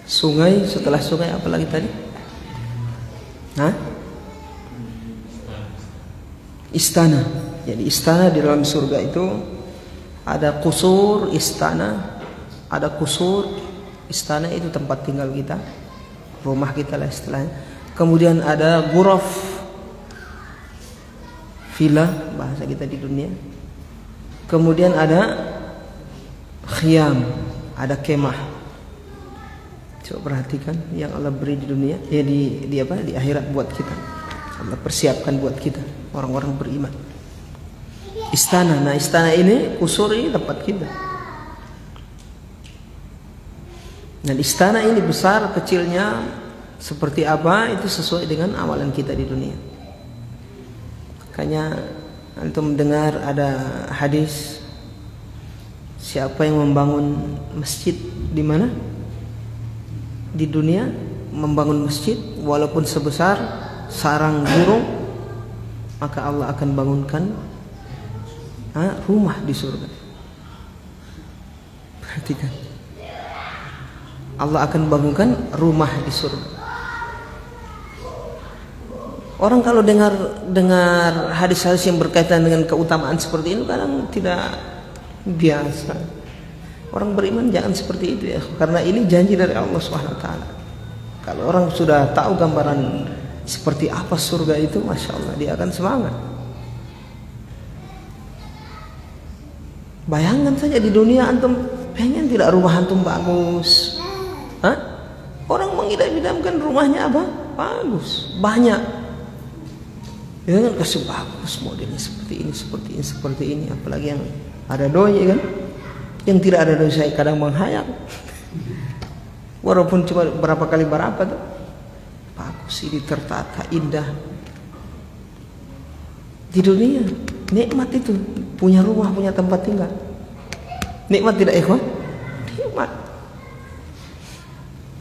Sungai, setelah sungai apa lagi tadi? Hah? Istana. Jadi istana di dalam surga itu ada kusur istana, ada kusur istana itu tempat tinggal kita, rumah kita lah istilahnya. Kemudian ada ghuraf, villa bahasa kita di dunia. Kemudian ada khiyam, ada kemah. Coba perhatikan yang Allah beri di dunia, ya di akhirat buat kita. Allah persiapkan buat kita orang-orang beriman. Istana, nah istana ini, kusur ini tempat kita. Dan istana ini besar kecilnya seperti apa itu sesuai dengan amalan kita di dunia. Makanya antum mendengar ada hadis, siapa yang membangun masjid di mana? Di dunia, membangun masjid walaupun sebesar sarang burung, maka Allah akan bangunkan rumah di surga. Perhatikan, Allah akan bangunkan rumah di surga. Orang kalau dengar hadis-hadis yang berkaitan dengan keutamaan seperti ini kadang tidak biasa. Orang beriman jangan seperti itu ya, karena ini janji dari Allah Subhanahu wa taala. Kalau orang sudah tahu gambaran seperti apa surga itu, masya Allah, dia akan semangat. Bayangkan saja di dunia antum pengen tidak rumah antum bagus? Orang mengidam-idamkan rumahnya apa? Bagus, banyak. Ya kan, kasih bagus modelnya seperti ini, apalagi yang ada doi kan, yang tidak ada doi saya kadang menghayal, walaupun cuma berapa tuh, bagus ini tertata indah. Di dunia nikmat itu, punya rumah, punya tempat tinggal, nikmat tidak ikhwan?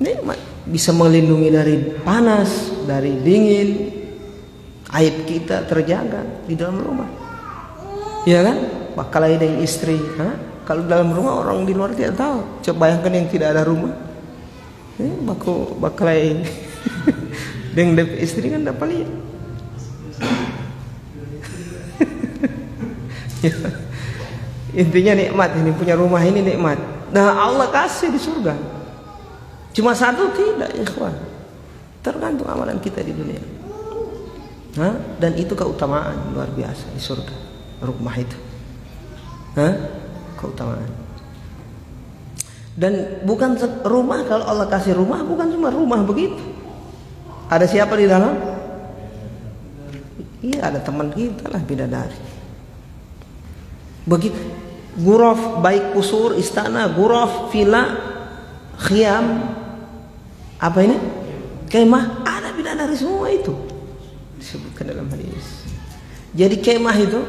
Nikmat, bisa melindungi dari panas, dari dingin. Aib kita terjaga di dalam rumah, ya kan? Bakal ada yang istri, kalau dalam rumah orang di luar tidak tahu. Coba bayangkan yang tidak ada rumah, bakal dengan istri kan dapat lihat. Intinya nikmat, ini punya rumah ini nikmat. Nah Allah kasih di surga. Cuma satu tidak, ikhwan. Tergantung amalan kita di dunia. Dan itu keutamaan luar biasa di surga, rumah itu. Keutamaan. Dan bukan rumah, kalau Allah kasih rumah bukan cuma rumah begitu. Ada siapa di dalam? Iya, ada teman kita lah, bidadari. Begitu. Ghuraf, baik kusur, istana, ghuraf, villa, khiyam, apa ini? Kemah, ada bidadari semua itu. Disebutkan dalam hadis. Jadi kemah itu,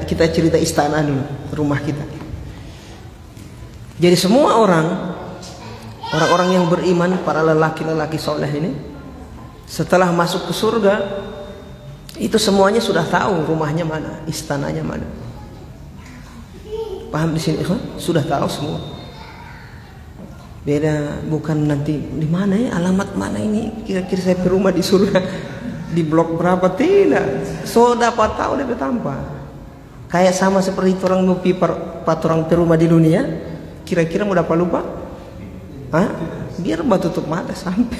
kita cerita istana dulu, rumah kita. Jadi semua orang-orang yang beriman, para lelaki-lelaki soleh ini, setelah masuk ke surga, itu semuanya sudah tahu rumahnya mana, istananya mana. Paham di sini, ikhwan? Sudah tahu semua. Beda, bukan nanti di mana ya, alamat mana ini, kira-kira saya ke rumah di surga, di blok berapa, tidak. So dapat tahu dari tanpa. Kayak sama seperti orang nupi orang rumah di dunia. Kira-kira mau dapat lupa? Biar batu tutup mata sampai.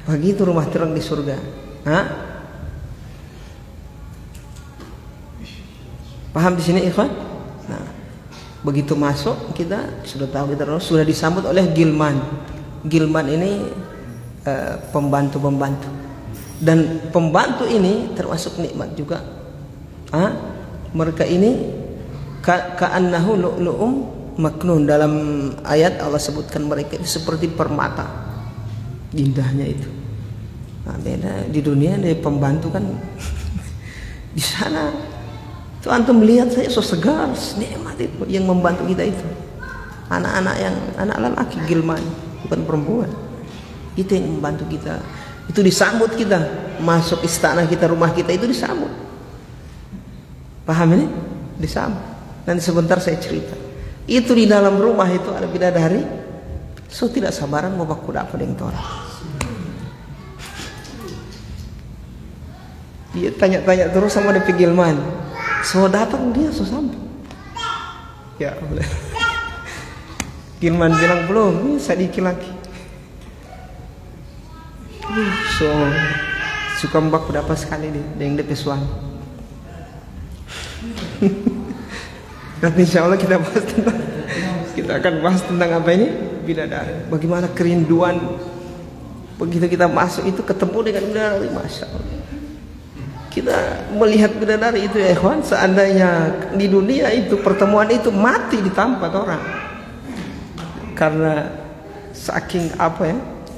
Begitu rumah terang di surga. Paham di sini, ikhwan? Nah, begitu masuk kita sudah tahu, kita sudah disambut oleh gilman. Gilman ini pembantu-pembantu. Dan pembantu ini termasuk nikmat juga. Mereka ini ka'annahu lu'lu'um maknun. Dalam ayat Allah sebutkan mereka itu seperti permata, indahnya itu. Beda di dunia, dari pembantu kan di sana itu antum melihat saya so segar, nikmat itu yang membantu kita itu. Anak lelaki gilman, bukan perempuan. Itu yang membantu kita. Itu disambut kita masuk istana kita, rumah kita itu disambut. Paham ini? Disambut. Nanti sebentar saya cerita. Itu di dalam rumah itu ada bidadari, so tidak sabaran mau baku dapat yang tora. Dia tanya-tanya terus sama DP Gilman. So datang dia, so sampai. Ya boleh. Gilman bilang belum, ini sedikit lagi. So suka baku dapat sekali dia, yang DP suami. Dan insya Allah kita akan bahas tentang apa ini, bidadari. Bagaimana kerinduan begitu kita masuk itu ketemu dengan bidadari, masya Allah. Kita melihat bidadari itu, ya ikhwan, seandainya di dunia itu pertemuan itu mati di tempat orang, karena saking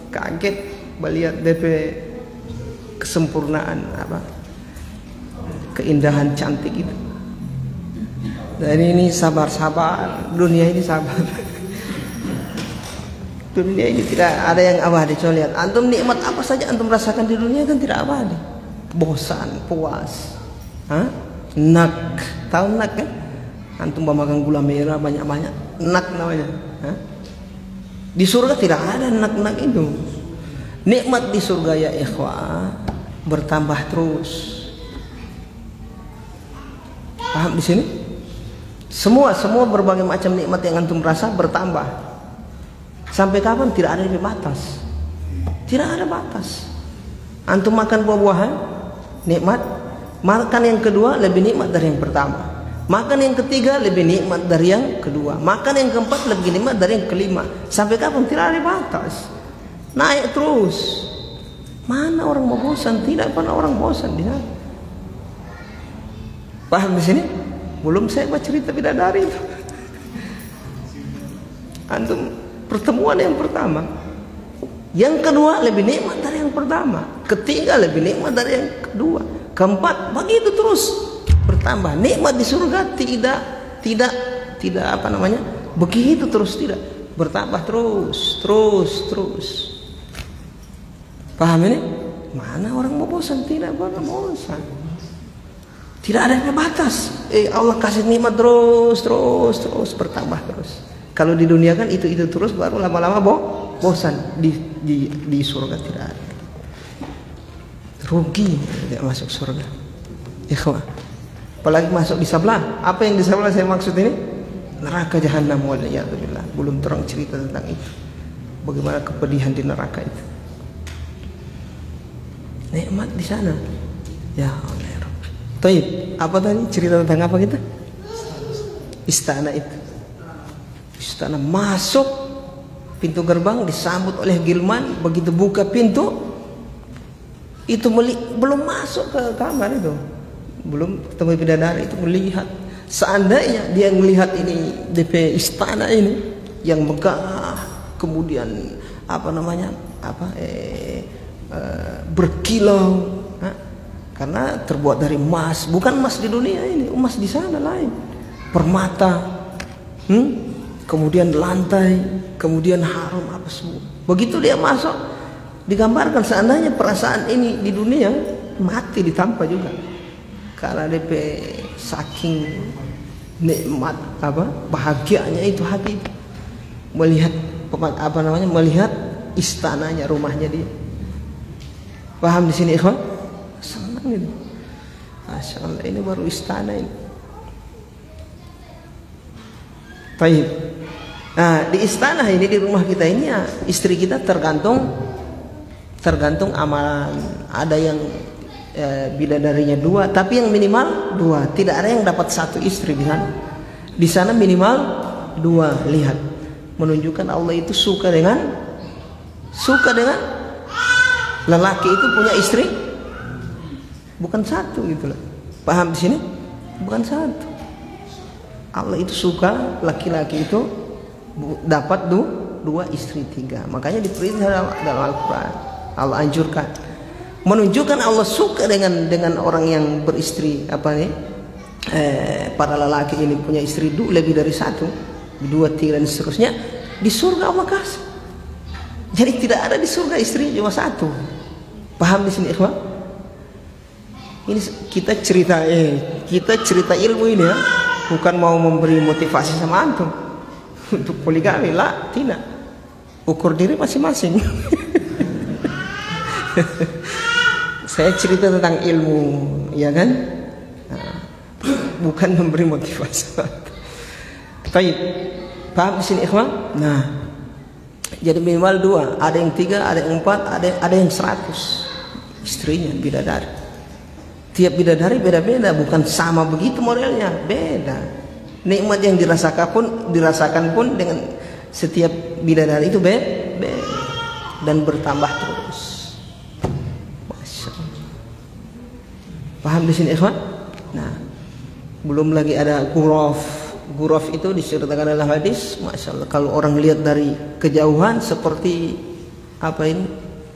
kaget melihat DP kesempurnaan keindahan cantik itu. Dan ini sabar-sabar, dunia ini sabar. Dunia ini tidak ada yang abadi. Coba lihat, antum nikmat apa saja antum rasakan di dunia kan tidak abadi. Bosan, puas, nak, tahu nak kan? Antum makan gula merah banyak-banyak, nak namanya. Di surga tidak ada nak-nak itu. Nikmat di surga ya ikhwah bertambah terus. Paham di sini? Semua berbagai macam nikmat yang antum rasa bertambah. Sampai kapan? Tidak ada batas. Tidak ada batas. Antum makan buah-buahan, nikmat. Makan yang kedua lebih nikmat dari yang pertama. Makan yang ketiga lebih nikmat dari yang kedua. Makan yang keempat lebih nikmat dari yang kelima. Sampai kapan? Tidak ada batas. Naik terus. Mana orang mau bosan? Tidak pernah orang bosan di sana. Paham di sini? Belum saya baca cerita bidadari itu. Antum pertemuan yang pertama, yang kedua lebih nikmat dari yang pertama, ketiga lebih nikmat dari yang kedua, keempat begitu terus bertambah. Nikmat di surga tidak begitu terus, tidak bertambah terus. Paham ini? Mana orang mau bosan? Tidak pernah bosan. Tidak ada batas. Allah kasih nikmat terus bertambah terus. Kalau di dunia kan itu terus, baru lama-lama bosan. Di surga tidak ada. Rugi tidak masuk surga. Ikhwah. Apalagi masuk di sebelah. Apa yang di sebelah saya maksud ini? Neraka jahanam, waliyadzubillah. Belum terang cerita tentang itu. Bagaimana kepedihan di neraka itu. nikmat di sana. Ya Allah ya Rabbi. Taib, apa tadi cerita tentang apa kita? Istana itu. Istana masuk pintu gerbang disambut oleh Gilman, begitu buka pintu itu belum masuk ke kamar itu. Belum ketemu bidadari itu melihat. Seandainya dia melihat ini DP istana ini yang megah, kemudian berkilau, karena terbuat dari emas, bukan emas di dunia ini, emas di sana lain, permata, kemudian lantai, kemudian harum apa semua. Begitu dia masuk, digambarkan seandainya perasaan ini di dunia mati ditampa juga, karena DP saking nikmat bahagianya itu hati melihat melihat istananya, rumahnya dia. Paham di sini ikhwan? Senang ini. Masya Allah, ini baru istana ini. Baik. Nah, di istana ini, di rumah kita ini ya, istri kita tergantung amalan. Ada yang bidadarinya 2, tapi yang minimal 2. Tidak ada yang dapat 1 istri di sana. Di sana minimal 2. Lihat, menunjukkan Allah itu suka dengan lelaki itu punya istri bukan 1 gitu loh. Paham di sini? Bukan 1. Allah itu suka laki-laki itu dapat 2 istri 3. Makanya diperintah dalam Al-Quran. Allah anjurkan, menunjukkan Allah suka dengan orang yang beristri para lelaki ini punya istri lebih dari 1, 2, 3 dan seterusnya. Di surga Allah kasih. Jadi tidak ada di surga istri cuma 1. Paham di sini ikhwan? Ini kita cerita ilmu ini ya, bukan mau memberi motivasi sama antum untuk poligami lah, tidak. Ukur diri masing-masing. Saya cerita tentang ilmu, ya kan? Nah, bukan memberi motivasi. Baik, paham di sini ikhwan? Nah, jadi minimal 2, ada yang 3, ada yang 4, ada yang 100 istrinya bidadari. Tiap bidadari beda-beda, bukan sama begitu modelnya, beda. Nikmat yang dirasakan pun dengan setiap bidadari itu beda dan bertambah terus. Paham di sini ikhwan? Nah, belum lagi ada guraf. Guraf itu diceritakan dalam hadis, masya Allah, kalau orang lihat dari kejauhan seperti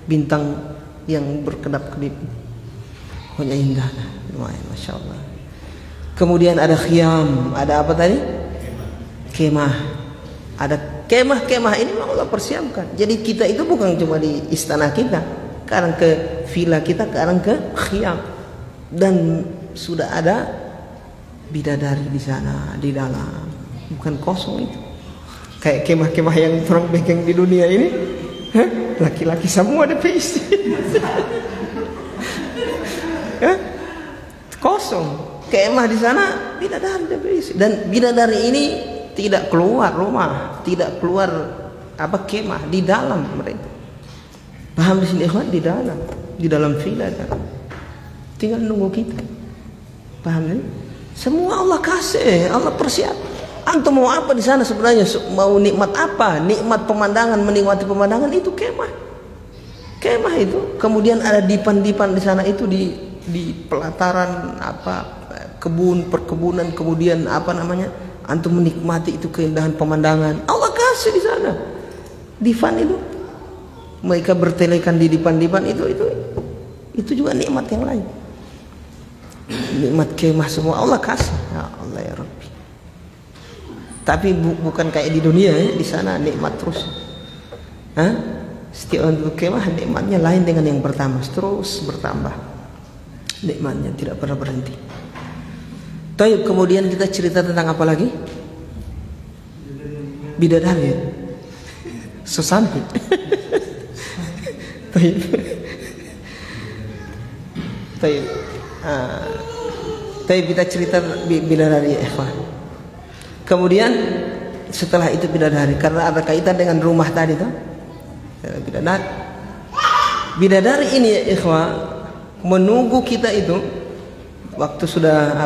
bintang yang berkedap-kedip. Pokoknya indah, lumayan, masya Allah. Kemudian ada khiyam, ada apa tadi? Kemah. Ada kemah-kemah ini memang Allah persiapkan. Jadi kita itu bukan cuma di istana kita, kadang ke villa kita, kadang ke khiyam. Dan sudah ada bidadari di sana, di dalam, bukan kosong itu. Kayak kemah-kemah yang orang bekeng di dunia ini, laki-laki semua ada istri. Kosong. Kemah di sana, bidadari ada istri. Dan bidadari ini tidak keluar rumah, tidak keluar kemah, di dalam mereka. Paham di sini ikhwan? Di dalam villa dalam. Tinggal nunggu kita. Paham kan? Semua Allah kasih, Allah persiap. Antum mau apa di sana sebenarnya? Mau nikmat apa? Nikmat pemandangan, menikmati pemandangan itu kemah. Kemah itu. Kemudian ada dipan-dipan di sana itu di pelataran perkebunan, kemudian antum menikmati itu keindahan pemandangan. Allah kasih di sana. Dipan itu. Mereka bertelekan di dipan-dipan itu juga nikmat yang lain. Nikmat kemah semua Allah kasih. Ya Allah ya Rabbi. Tapi bukan kayak di dunia ya, di sana nikmat terus. Setiap untuk kemah nikmatnya lain dengan yang pertama, terus bertambah. Nikmatnya tidak pernah berhenti. Taib, kemudian kita cerita tentang apa lagi? Bidadari. Sesampai. Taib. Taib. Tapi kita cerita bidadari ya ikhwan. Kemudian setelah itu bidadari, karena ada kaitan dengan rumah tadi tuh. Bidadari ini ya ikhwan, menunggu kita itu waktu sudah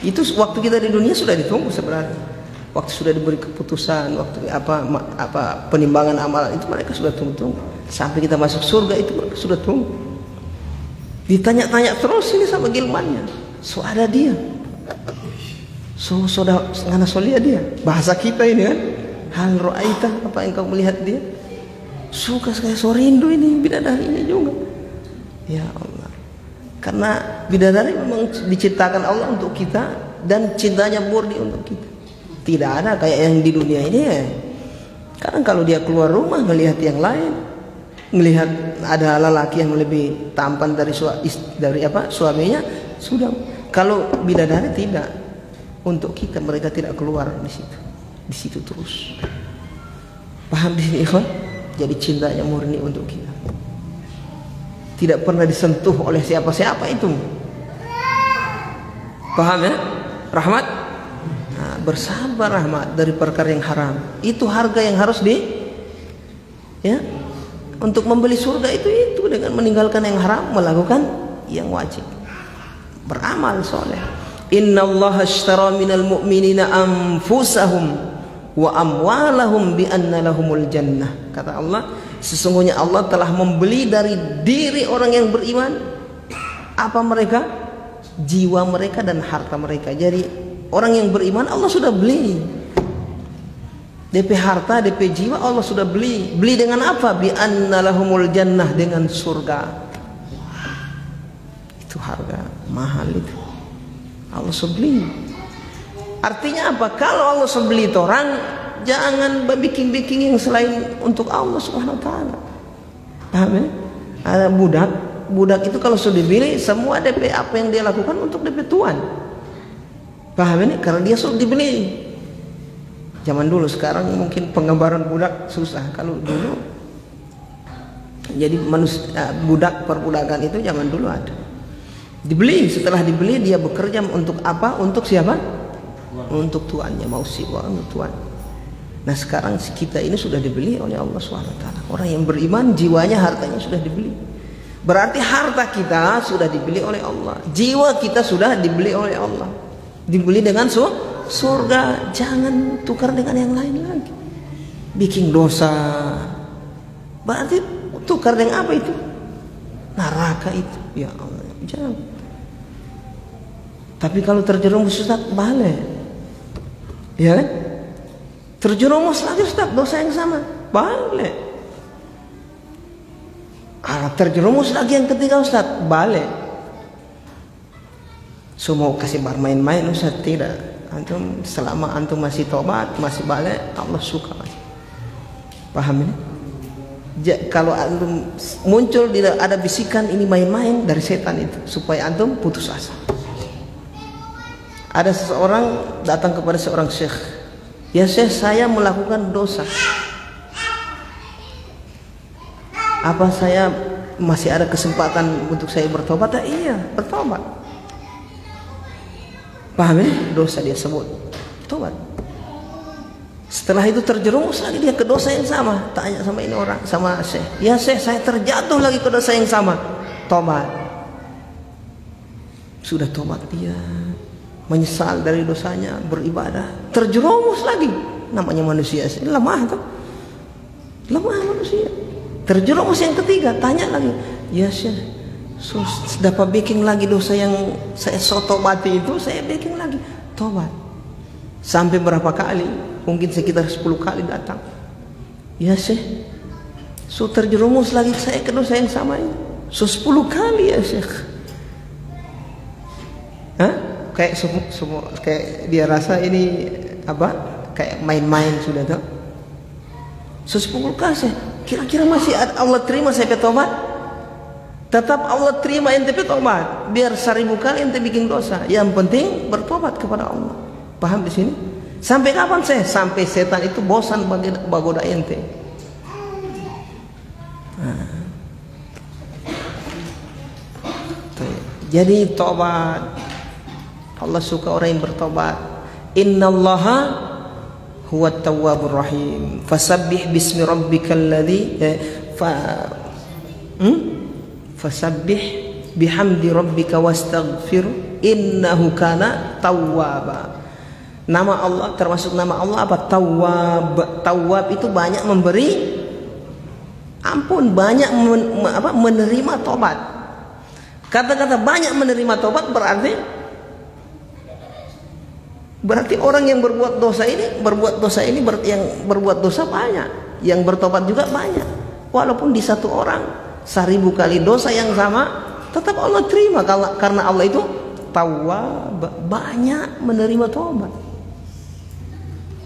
itu waktu kita di dunia sudah ditunggu sebenarnya. Waktu sudah diberi keputusan, waktu penimbangan amalan itu mereka sudah tunggu. Sampai kita masuk surga itu mereka sudah tunggu. Ditanya-tanya terus ini sama gilmannya. So ada dia. So ngana solia dia. Bahasa kita ini kan. Hal ra'aita, apa yang kau melihat dia? Suka sekali, so rindu ini bidadari ini juga. Ya Allah. Karena bidadari memang diciptakan Allah untuk kita dan cintanya murni untuk kita. Tidak ada kayak yang di dunia ini ya. Karena kalau dia keluar rumah melihat yang lain, melihat ada lelaki yang lebih tampan dari suaminya, sudah. Kalau bidadari tidak, untuk kita mereka tidak keluar di situ terus. Paham di sini, ikhwan? Jadi cintanya murni untuk kita. Tidak pernah disentuh oleh siapa-siapa itu. Paham ya? Rahmat? Nah, bersabar rahmat dari perkara yang haram. Itu harga yang harus untuk membeli surga itu dengan meninggalkan yang haram, melakukan yang wajib. Beramal soleh. Innallaha ashtara minal mu'minina anfusahum wa amwalahum bi anna lahumul jannah. Kata Allah, sesungguhnya Allah telah membeli dari diri orang yang beriman apa mereka? Jiwa mereka dan harta mereka. Jadi orang yang beriman Allah sudah beli. DP harta, DP jiwa Allah sudah beli. Beli dengan apa? Bi anna lahumul jannah, dengan surga. Itu harga mahal itu. Allah sudah beli. Artinya apa? Kalau Allah sudah beli itu orang, jangan bikin-bikin yang selain untuk Allah Subhanahu wa taala. Paham ya? Ada budak itu kalau sudah dibeli, semua DP apa yang dia lakukan untuk DP tuan. Paham ini? Karena dia sudah dibeli. Zaman dulu, sekarang mungkin penggambaran budak susah. Kalau dulu, jadi budak perbudakan itu zaman dulu ada. Dibeli, setelah dibeli dia bekerja untuk apa? Untuk siapa? Untuk tuannya, mau untuk tuan. Nah sekarang kita ini sudah dibeli oleh Allah SWT. Orang yang beriman jiwanya, hartanya sudah dibeli. Berarti harta kita sudah dibeli oleh Allah. Jiwa kita sudah dibeli oleh Allah. Dibeli dengan surga. Jangan tukar dengan yang lain lagi. Bikin dosa, berarti tukar dengan apa itu? Neraka itu. Ya Allah, jangan. Tapi kalau terjerumus Ustaz, balik. Ya kan? Terjerumus lagi Ustaz, dosa yang sama, balik. Terjerumus lagi yang ketiga Ustaz, balik. So mau kasih bermain-main Ustaz? Tidak. Antum selama antum masih tobat, masih balik, Allah suka. Paham ini? Kalau antum muncul ada bisikan ini main-main dari setan itu, supaya antum putus asa. Ada seseorang datang kepada seorang syekh. Ya syekh, saya melakukan dosa. Apa saya masih ada kesempatan untuk saya bertobat? Iya, bertobat. Paham ini? Dosa dia sebut, tobat. Setelah itu terjerumus lagi dia ke dosa yang sama. Tanya sama ini orang, sama syekh. Ya syekh, saya terjatuh lagi ke dosa yang sama. Tobat. Sudah tobat dia, menyesal dari dosanya, beribadah. Terjerumus lagi. Namanya manusia, lemah tuh. Lemah manusia. Terjerumus yang ketiga, tanya lagi. Ya syekh, dapat bikin lagi dosa yang saya tobati itu, saya bikin lagi. Tobat. Sampai berapa kali? Mungkin sekitar 10 kali datang. Ya syekh, terjerumus lagi saya ke dosa yang sama ini. 10 kali ya syekh. Hah? Kayak dia rasa ini apa? Kayak main-main sudah tuh. 10 kali syekh. Kira-kira masih Allah terima saya tobat? Tetap Allah terima ente tobat. Biar 1000 kali ente bikin dosa, yang penting bertobat kepada Allah. Paham di sini? Sampai kapan saya? Sampai setan itu bosan bagoda ente. Jadi tobat. Allah suka orang yang bertobat. Innallaha huwat tawwabur rahim. Fasabbih bismi rabbikal ladzi fasabbih bihamdi rabbika wastaghfir innahu kana tawwaba. Nama Allah, termasuk nama Allah apa? Tawwab. Tawwab itu banyak memberi ampun, banyak menerima tobat. Kata-kata banyak menerima tobat berarti orang yang berbuat dosa ini yang berbuat dosa banyak, yang bertobat juga banyak. Walaupun di satu orang 1000 kali dosa yang sama, tetap Allah terima karena Allah itu Tawwab, banyak menerima tobat.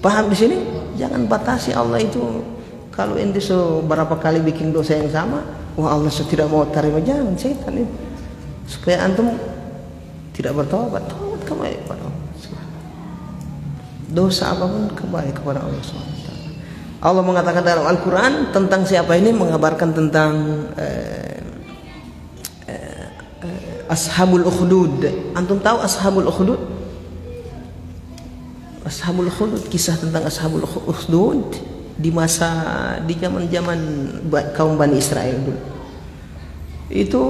Paham di sini? Jangan batasi Allah itu. Kalau ente berapa kali bikin dosa yang sama, wah Allah tidak mau terima, jangan, setan itu. Supaya antum tidak bertobat, tobat kembali kepada Allah. Dosa apapun kembali kepada Allah SWT. Allah mengatakan dalam Al-Quran tentang siapa ini, mengabarkan tentang Ashabul Ukhdud. Antum tahu Ashabul Ukhdud? Ashabul Ukhdud, kisah tentang Ashabul Ukhdud di zaman kaum Bani Israel dulu. Itu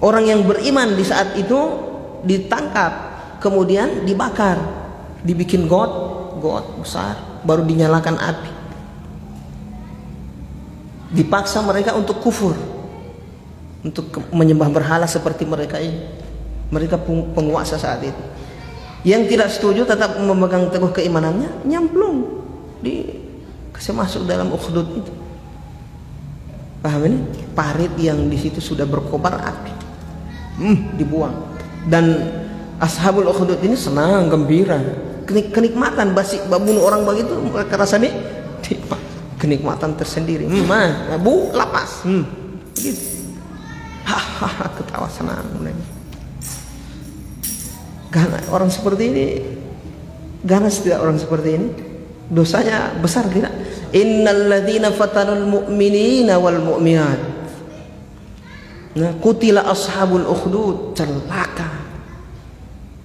orang yang beriman di saat itu ditangkap, kemudian dibakar, dibikin got besar, baru dinyalakan api. Dipaksa mereka untuk kufur, untuk menyembah berhala seperti mereka ini. Mereka penguasa saat itu. Yang tidak setuju tetap memegang teguh keimanannya, nyemplung, dikasih masuk dalam ukhdud itu. Paham ini? Parit yang di situ sudah berkobar api, dibuang. Dan Ashabul Ukhdud ini senang, gembira, kenikmatan bunuh orang begitu, mereka rasanya kenikmatan tersendiri. Bu lapas, gitu. Hahaha, ketawa senang. Karena orang seperti ini, ganas tidak orang seperti ini? Dosanya besar tidak? Innalladzina fatanul mu'minina wal mu'minat. Nah, qutila ashabul ukhdud, celaka.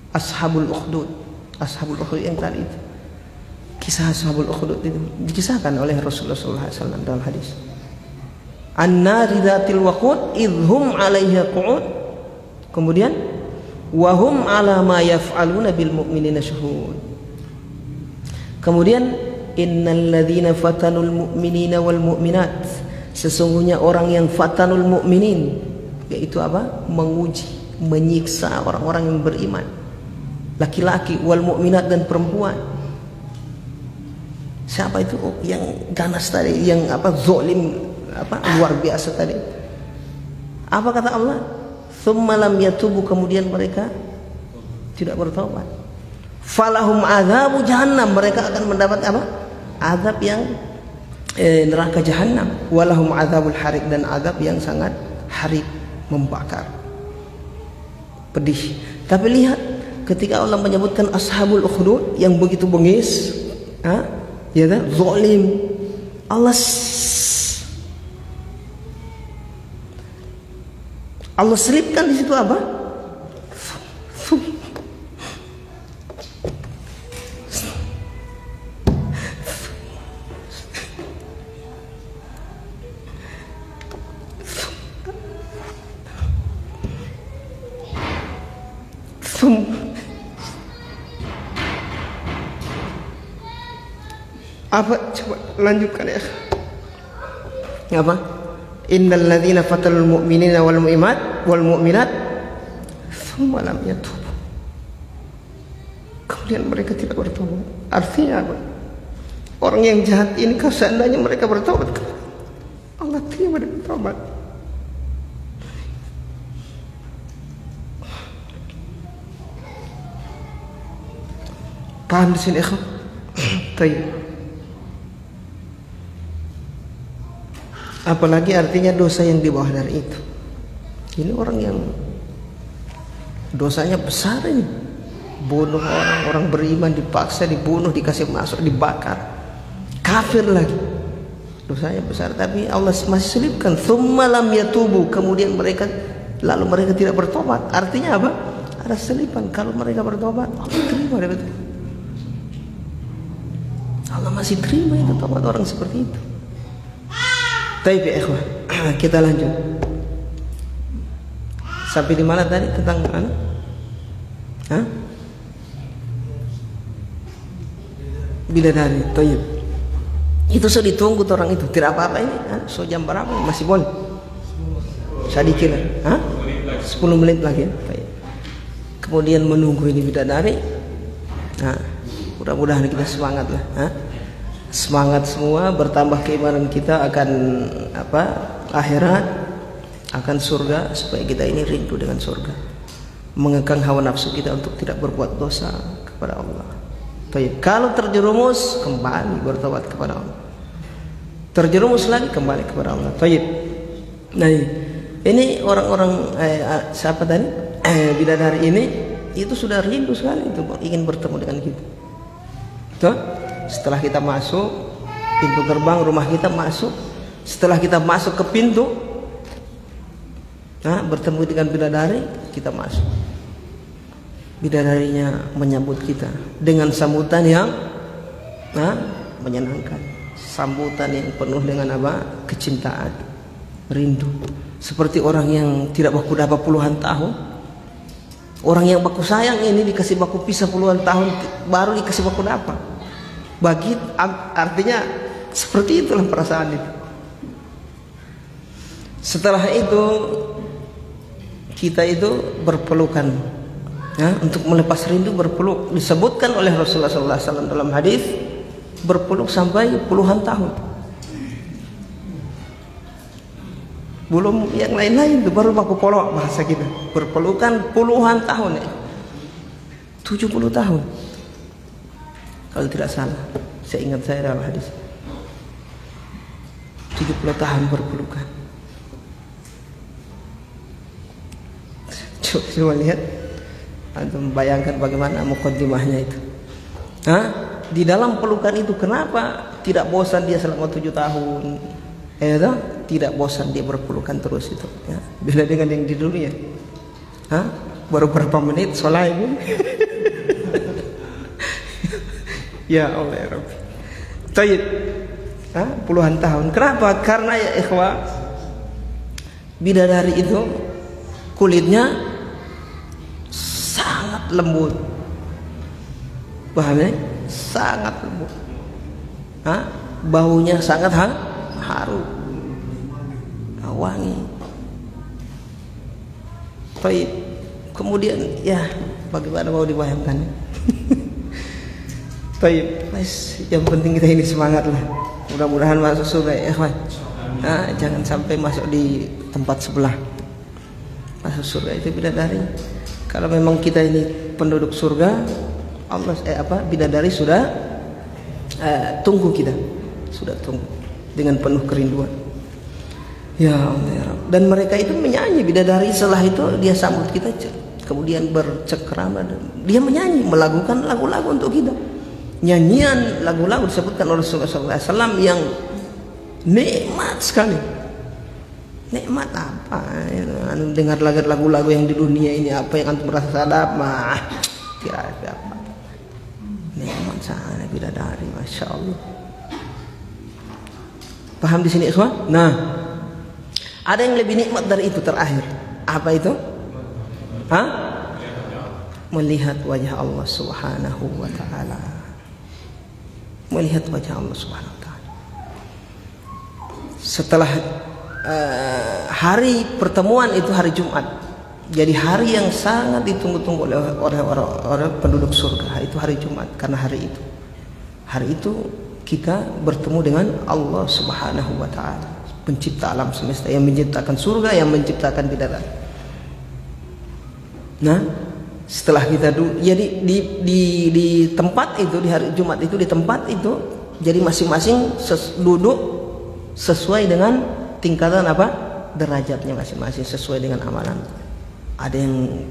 Ashabul ukhdud yang tadi itu. Kisah Ashabul Ukhdud itu dikisahkan oleh Rasulullah SAW dalam hadis. An-nari dzatil waqud idhum 'alaiha qu'ud. Kemudian wahum 'ala ma yaf'aluna bil mu'minina syuhud. Kemudian innalladzina fatanul mu'minina wal mu'minat, sesungguhnya orang yang fatanul mu'minin, yaitu apa? Menguji, menyiksa orang-orang yang beriman, laki-laki, wal mu'minat, dan perempuan. Siapa itu? Yang ganas tadi, yang zalim, luar biasa tadi. Apa kata Allah? Tsumma lam yatubu, kemudian mereka tidak bertobat. Falahum adzabu jahannam, mereka akan mendapat apa? Azab yang neraka jahannam. Walahum adzabul harik, dan azab yang sangat harik, membakar, pedih. Tapi lihat, ketika Allah menyebutkan Ashabul Ukhdud yang begitu bengis, ya kan, zalim, Allah selipkan di situ apa? Apa? Coba lanjutkan ya. Apa? Innal ladzina fatalul mu'minina wal mu'minat tsumma lam yatubu, kemudian mereka tidak bertobat. Artinya apa? Orang yang jahat ini, kalau seandainya mereka bertobat, Allah terima dan bertobat. Paham di sini, ikhwan? Baik. Apalagi artinya dosa yang di bawah dari itu. Ini orang yang dosanya besar ini. Bunuh orang beriman, dipaksa, dibunuh, dikasih masuk, dibakar. Kafir lagi. Dosanya besar, tapi Allah masih selipkan. Tsumma lam yatubu, kemudian mereka tidak bertobat. Artinya apa? Ada selipan. Kalau mereka bertobat, Allah terima dari itu. Allah masih terima itu tobat orang seperti itu. Baik ya ikhwah, kita lanjut. Sampai di mana tadi tentang mana? Bidadari. Baik. Itu sudah ditunggu orang itu. Tidak apa-apa ini. So jam berapa? Masih boleh. Sedikit lah. 10 menit lagi. Baik. Kemudian menunggu ini bidadari. Nah, mudah-mudahan kita semangat lah. Semangat semua, bertambah keimanan kita akan akhirat, akan surga, supaya kita ini rindu dengan surga, mengekang hawa nafsu kita untuk tidak berbuat dosa kepada Allah. Baik. Kalau terjerumus, kembali bertobat kepada Allah. Terjerumus lagi, kembali kepada Allah. Baik. Nah, ini orang-orang siapa tadi? Bidadari ini itu sudah rindu sekali itu ingin bertemu dengan kita. Tuh. Setelah kita masuk pintu gerbang rumah kita masuk, setelah kita masuk ke pintu, bertemu dengan bidadari, kita masuk. Bidadarinya menyambut kita dengan sambutan yang menyenangkan, sambutan yang penuh dengan kecintaan, rindu, seperti orang yang tidak baku dapat puluhan tahun. Orang yang baku sayang ini dikasih baku pisah puluhan tahun baru dikasih baku dapat. Artinya seperti itulah perasaan itu. Setelah itu kita itu berpelukan, untuk melepas rindu berpeluk. Disebutkan oleh Rasulullah SAW dalam hadis, berpeluk sampai puluhan tahun. Belum yang lain-lain itu, baru baku polok bahasa kita. Berpelukan puluhan tahun, 70 tahun. Kalau tidak salah, saya ingat saya dalam hadis 70 tahun berpelukan. Coba lihat, antum bayangkan bagaimana mukaddimahnya itu. Di dalam pelukan itu kenapa tidak bosan dia selama 7 tahun? Tidak bosan dia berpelukan terus itu. Beda dengan yang di dunia. Baru berapa menit sholat ini. Ya Allah ya Rabbi. Taib. Puluhan tahun. Kenapa? Karena ya ikhwah, bidadari itu kulitnya sangat lembut. Paham ya? Sangat lembut. Baunya sangat harum, wangi. Taib. Kemudian ya bagaimana mau dibayangkan? Baik, yang penting kita ini semangat lah. Mudah-mudahan masuk surga ya ikhwan. Jangan sampai masuk di tempat sebelah. Masuk surga itu bidadari. Kalau memang kita ini penduduk surga, Allah bidadari sudah tunggu kita. Sudah tunggu dengan penuh kerinduan. Ya Allah ya Rabb. Dan mereka itu menyanyi bidadari, setelah itu dia sambut kita, kemudian bercengkrama, dia menyanyi, melakukan lagu-lagu untuk kita. Nyanyian lagu-lagu disebutkan oleh Rasulullah SAW yang nikmat sekali. Nikmat apa? Dengar lagu-lagu yang di dunia ini, apa yang antum merasa sadap, tidak ada apa. Nikmat sana bidadari, masya Allah. Paham di sini ikhwan? Nah, ada yang lebih nikmat dari itu terakhir. Apa itu? Melihat wajah Allah Subhanahu wa ta'ala. Melihat wajah Allah Subhanahu wa ta'ala. Setelah hari pertemuan itu hari Jumat, jadi hari yang sangat ditunggu-tunggu oleh orang penduduk surga. Itu hari Jumat, karena hari itu kita bertemu dengan Allah Subhanahu wa ta'ala, pencipta alam semesta, yang menciptakan surga, yang menciptakan bidadari. Nah, setelah kita jadi di tempat itu, di hari Jumat itu, di tempat itu, jadi masing-masing duduk sesuai dengan tingkatan derajatnya masing-masing, sesuai dengan amalan. Ada yang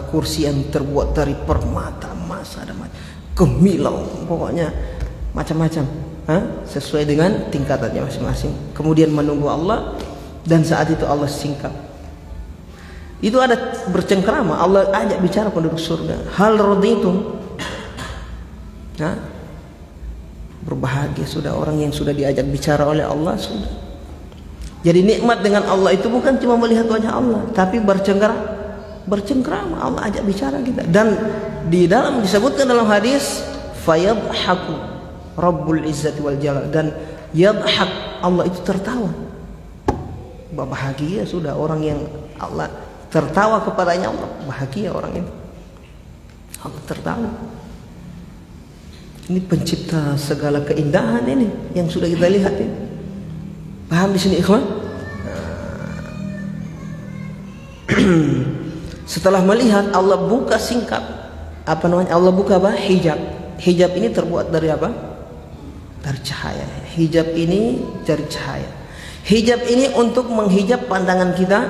kursi yang terbuat dari permata emas, ada gemilang, pokoknya macam-macam, sesuai dengan tingkatannya masing-masing. Kemudian menunggu Allah, dan saat itu Allah singkap. Itu ada bercengkrama, Allah ajak bicara penduduk surga. Hal raditum, Berbahagia sudah orang yang sudah diajak bicara oleh Allah sudah. Jadi nikmat dengan Allah itu bukan cuma melihat wajah Allah, tapi bercengkrama Allah ajak bicara kita. Dan di dalam disebutkan dalam hadis fayadhaku Rabbul Izzati wal Jalal, dan yadhak Allah itu tertawa. Bahagia sudah orang yang Allah tertawa kepadanya, Allah bahagia orang itu. Allah tertawa. Ini pencipta segala keindahan ini yang sudah kita lihat ini. Paham di sini ikhwan? Setelah melihat Allah buka singkap, apa namanya? Allah buka apa? Hijab. Hijab ini terbuat dari apa? Dari cahaya. Hijab ini dari cahaya. Hijab ini untuk menghijab pandangan kita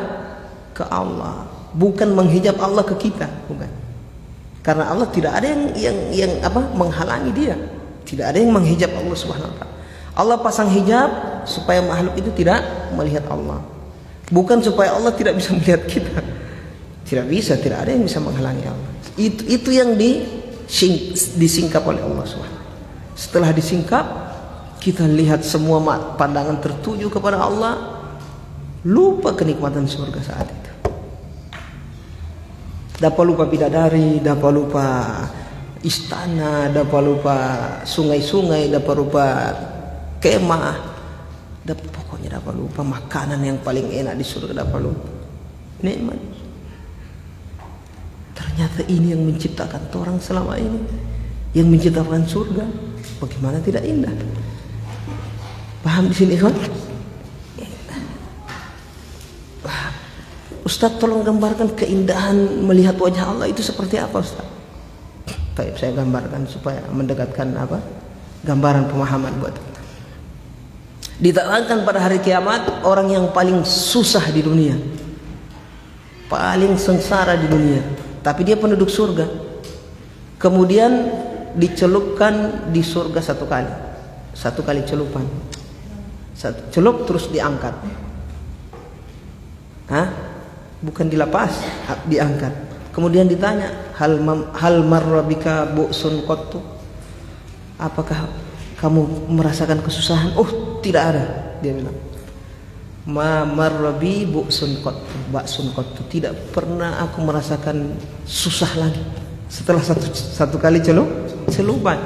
ke Allah, bukan menghijab Allah ke kita, bukan. Karena Allah tidak ada yang menghalangi dia. Tidak ada yang menghijab Allah Subhanahu wa taala. Allah pasang hijab supaya makhluk itu tidak melihat Allah. Bukan supaya Allah tidak bisa melihat kita. Tidak bisa, tidak ada yang bisa menghalangi Allah. Itu yang disingkap oleh Allah Subhanahu. Setelah disingkap, kita lihat semua pandangan tertuju kepada Allah, lupa kenikmatan surga saat itu. Dapat lupa bidadari, dapat lupa istana, dapat lupa sungai-sungai, dapat lupa kemah, pokoknya dapat lupa makanan yang paling enak di surga, dapat lupa nikmat. Ternyata ini yang menciptakan orang selama ini, yang menciptakan surga. Bagaimana tidak indah? Paham di sini kan? Ustaz, tolong gambarkan keindahan melihat wajah Allah itu seperti apa, Ustaz? Baik, saya gambarkan supaya mendekatkan gambaran pemahaman buat kita. Diterangkan pada hari kiamat orang yang paling susah di dunia, paling sengsara di dunia, tapi dia penduduk surga. Kemudian dicelupkan di surga satu kali celupan, satu celup terus diangkat. Bukan dilepas, diangkat. Kemudian ditanya, hal marrabika bu'sun qattu? Apakah kamu merasakan kesusahan? Oh, tidak ada, dia bilang. Ma marrabi bu'sun qattu. Tidak pernah aku merasakan susah lagi setelah satu kali celupan.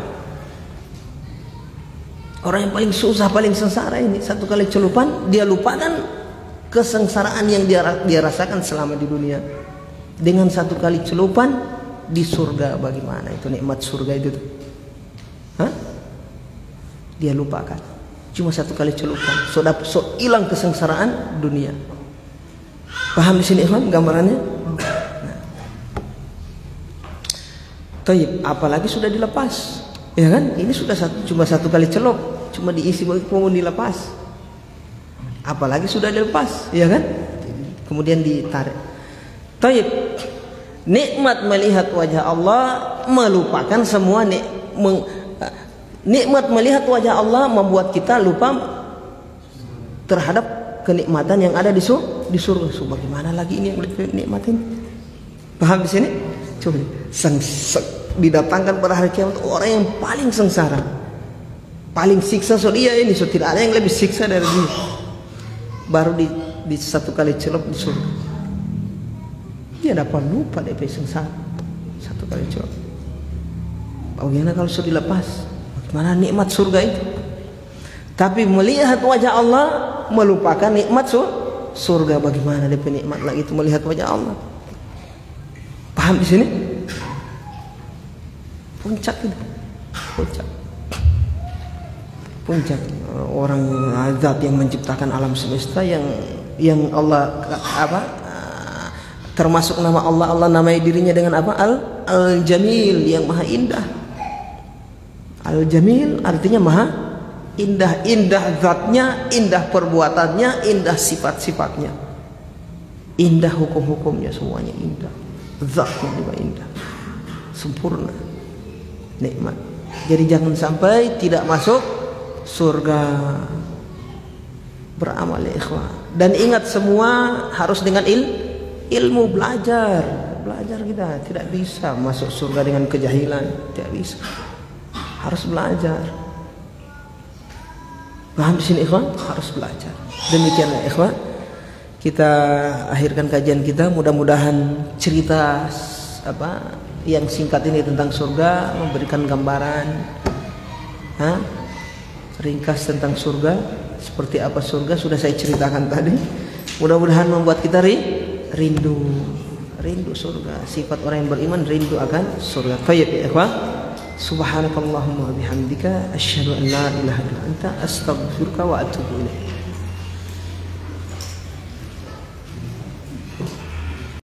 Orang yang paling susah, paling sengsara ini, satu kali celupan dia lupakan kesengsaraan yang dia rasakan selama di dunia. Dengan satu kali celupan di surga, bagaimana itu nikmat surga itu tuh? Dia lupakan. Cuma satu kali celupan, so hilang kesengsaraan dunia. Paham di sini ikhwan gambarannya? Taib, apalagi sudah dilepas, ya kan? Ini sudah cuma satu kali celup, cuma diisi kemudian dilepas. Apalagi sudah dilepas, ya kan? Kemudian ditarik. Taib, nikmat melihat wajah Allah melupakan semua nikmat melihat wajah Allah membuat kita lupa terhadap kenikmatan yang ada di surga. Bagaimana lagi ini yang nikmatin? Paham di sini? Coba didatangkan pada hari kiamat orang yang paling sengsara, paling siksa. Dia ini tidak ada yang lebih siksa dari dia. Baru di satu kali celup di surga, dia dapat lupa dari sengsara. Satu kali celup. Bagaimana kalau sudah dilepas? Bagaimana nikmat surga itu? Tapi melihat wajah Allah melupakan nikmat surga. Bagaimana dia nikmat lagi itu melihat wajah Allah? Paham di sini? Puncak itu, puncak orang zat yang menciptakan alam semesta, yang Allah termasuk nama Allah namai dirinya dengan apa? Al-Jamil, yang maha indah. Al-Jamil artinya maha indah, indah zatnya, indah perbuatannya, indah sifat-sifatnya, indah hukum-hukumnya, semuanya indah. Zatnya juga indah, sempurna, nikmat. Jadi jangan sampai tidak masuk surga. Beramal ya ikhwan. Dan ingat semua harus dengan ilmu, belajar kita. Tidak bisa masuk surga dengan kejahilan, tidak bisa. Harus belajar. Paham di sini ikhwan? Harus belajar. Demikianlah ikhwan. Kita akhirkan kajian kita. Mudah-mudahan cerita yang singkat ini tentang surga memberikan gambaran ringkas tentang surga. Seperti apa surga sudah saya ceritakan tadi. Mudah-mudahan membuat kita rindu surga. Sifat orang yang beriman rindu akan surga. Baik ya ikhwan. Subhanakallahumma wa bihamdika asyhadu an la ilaha illa anta astaghfiruka wa atubu ilaik.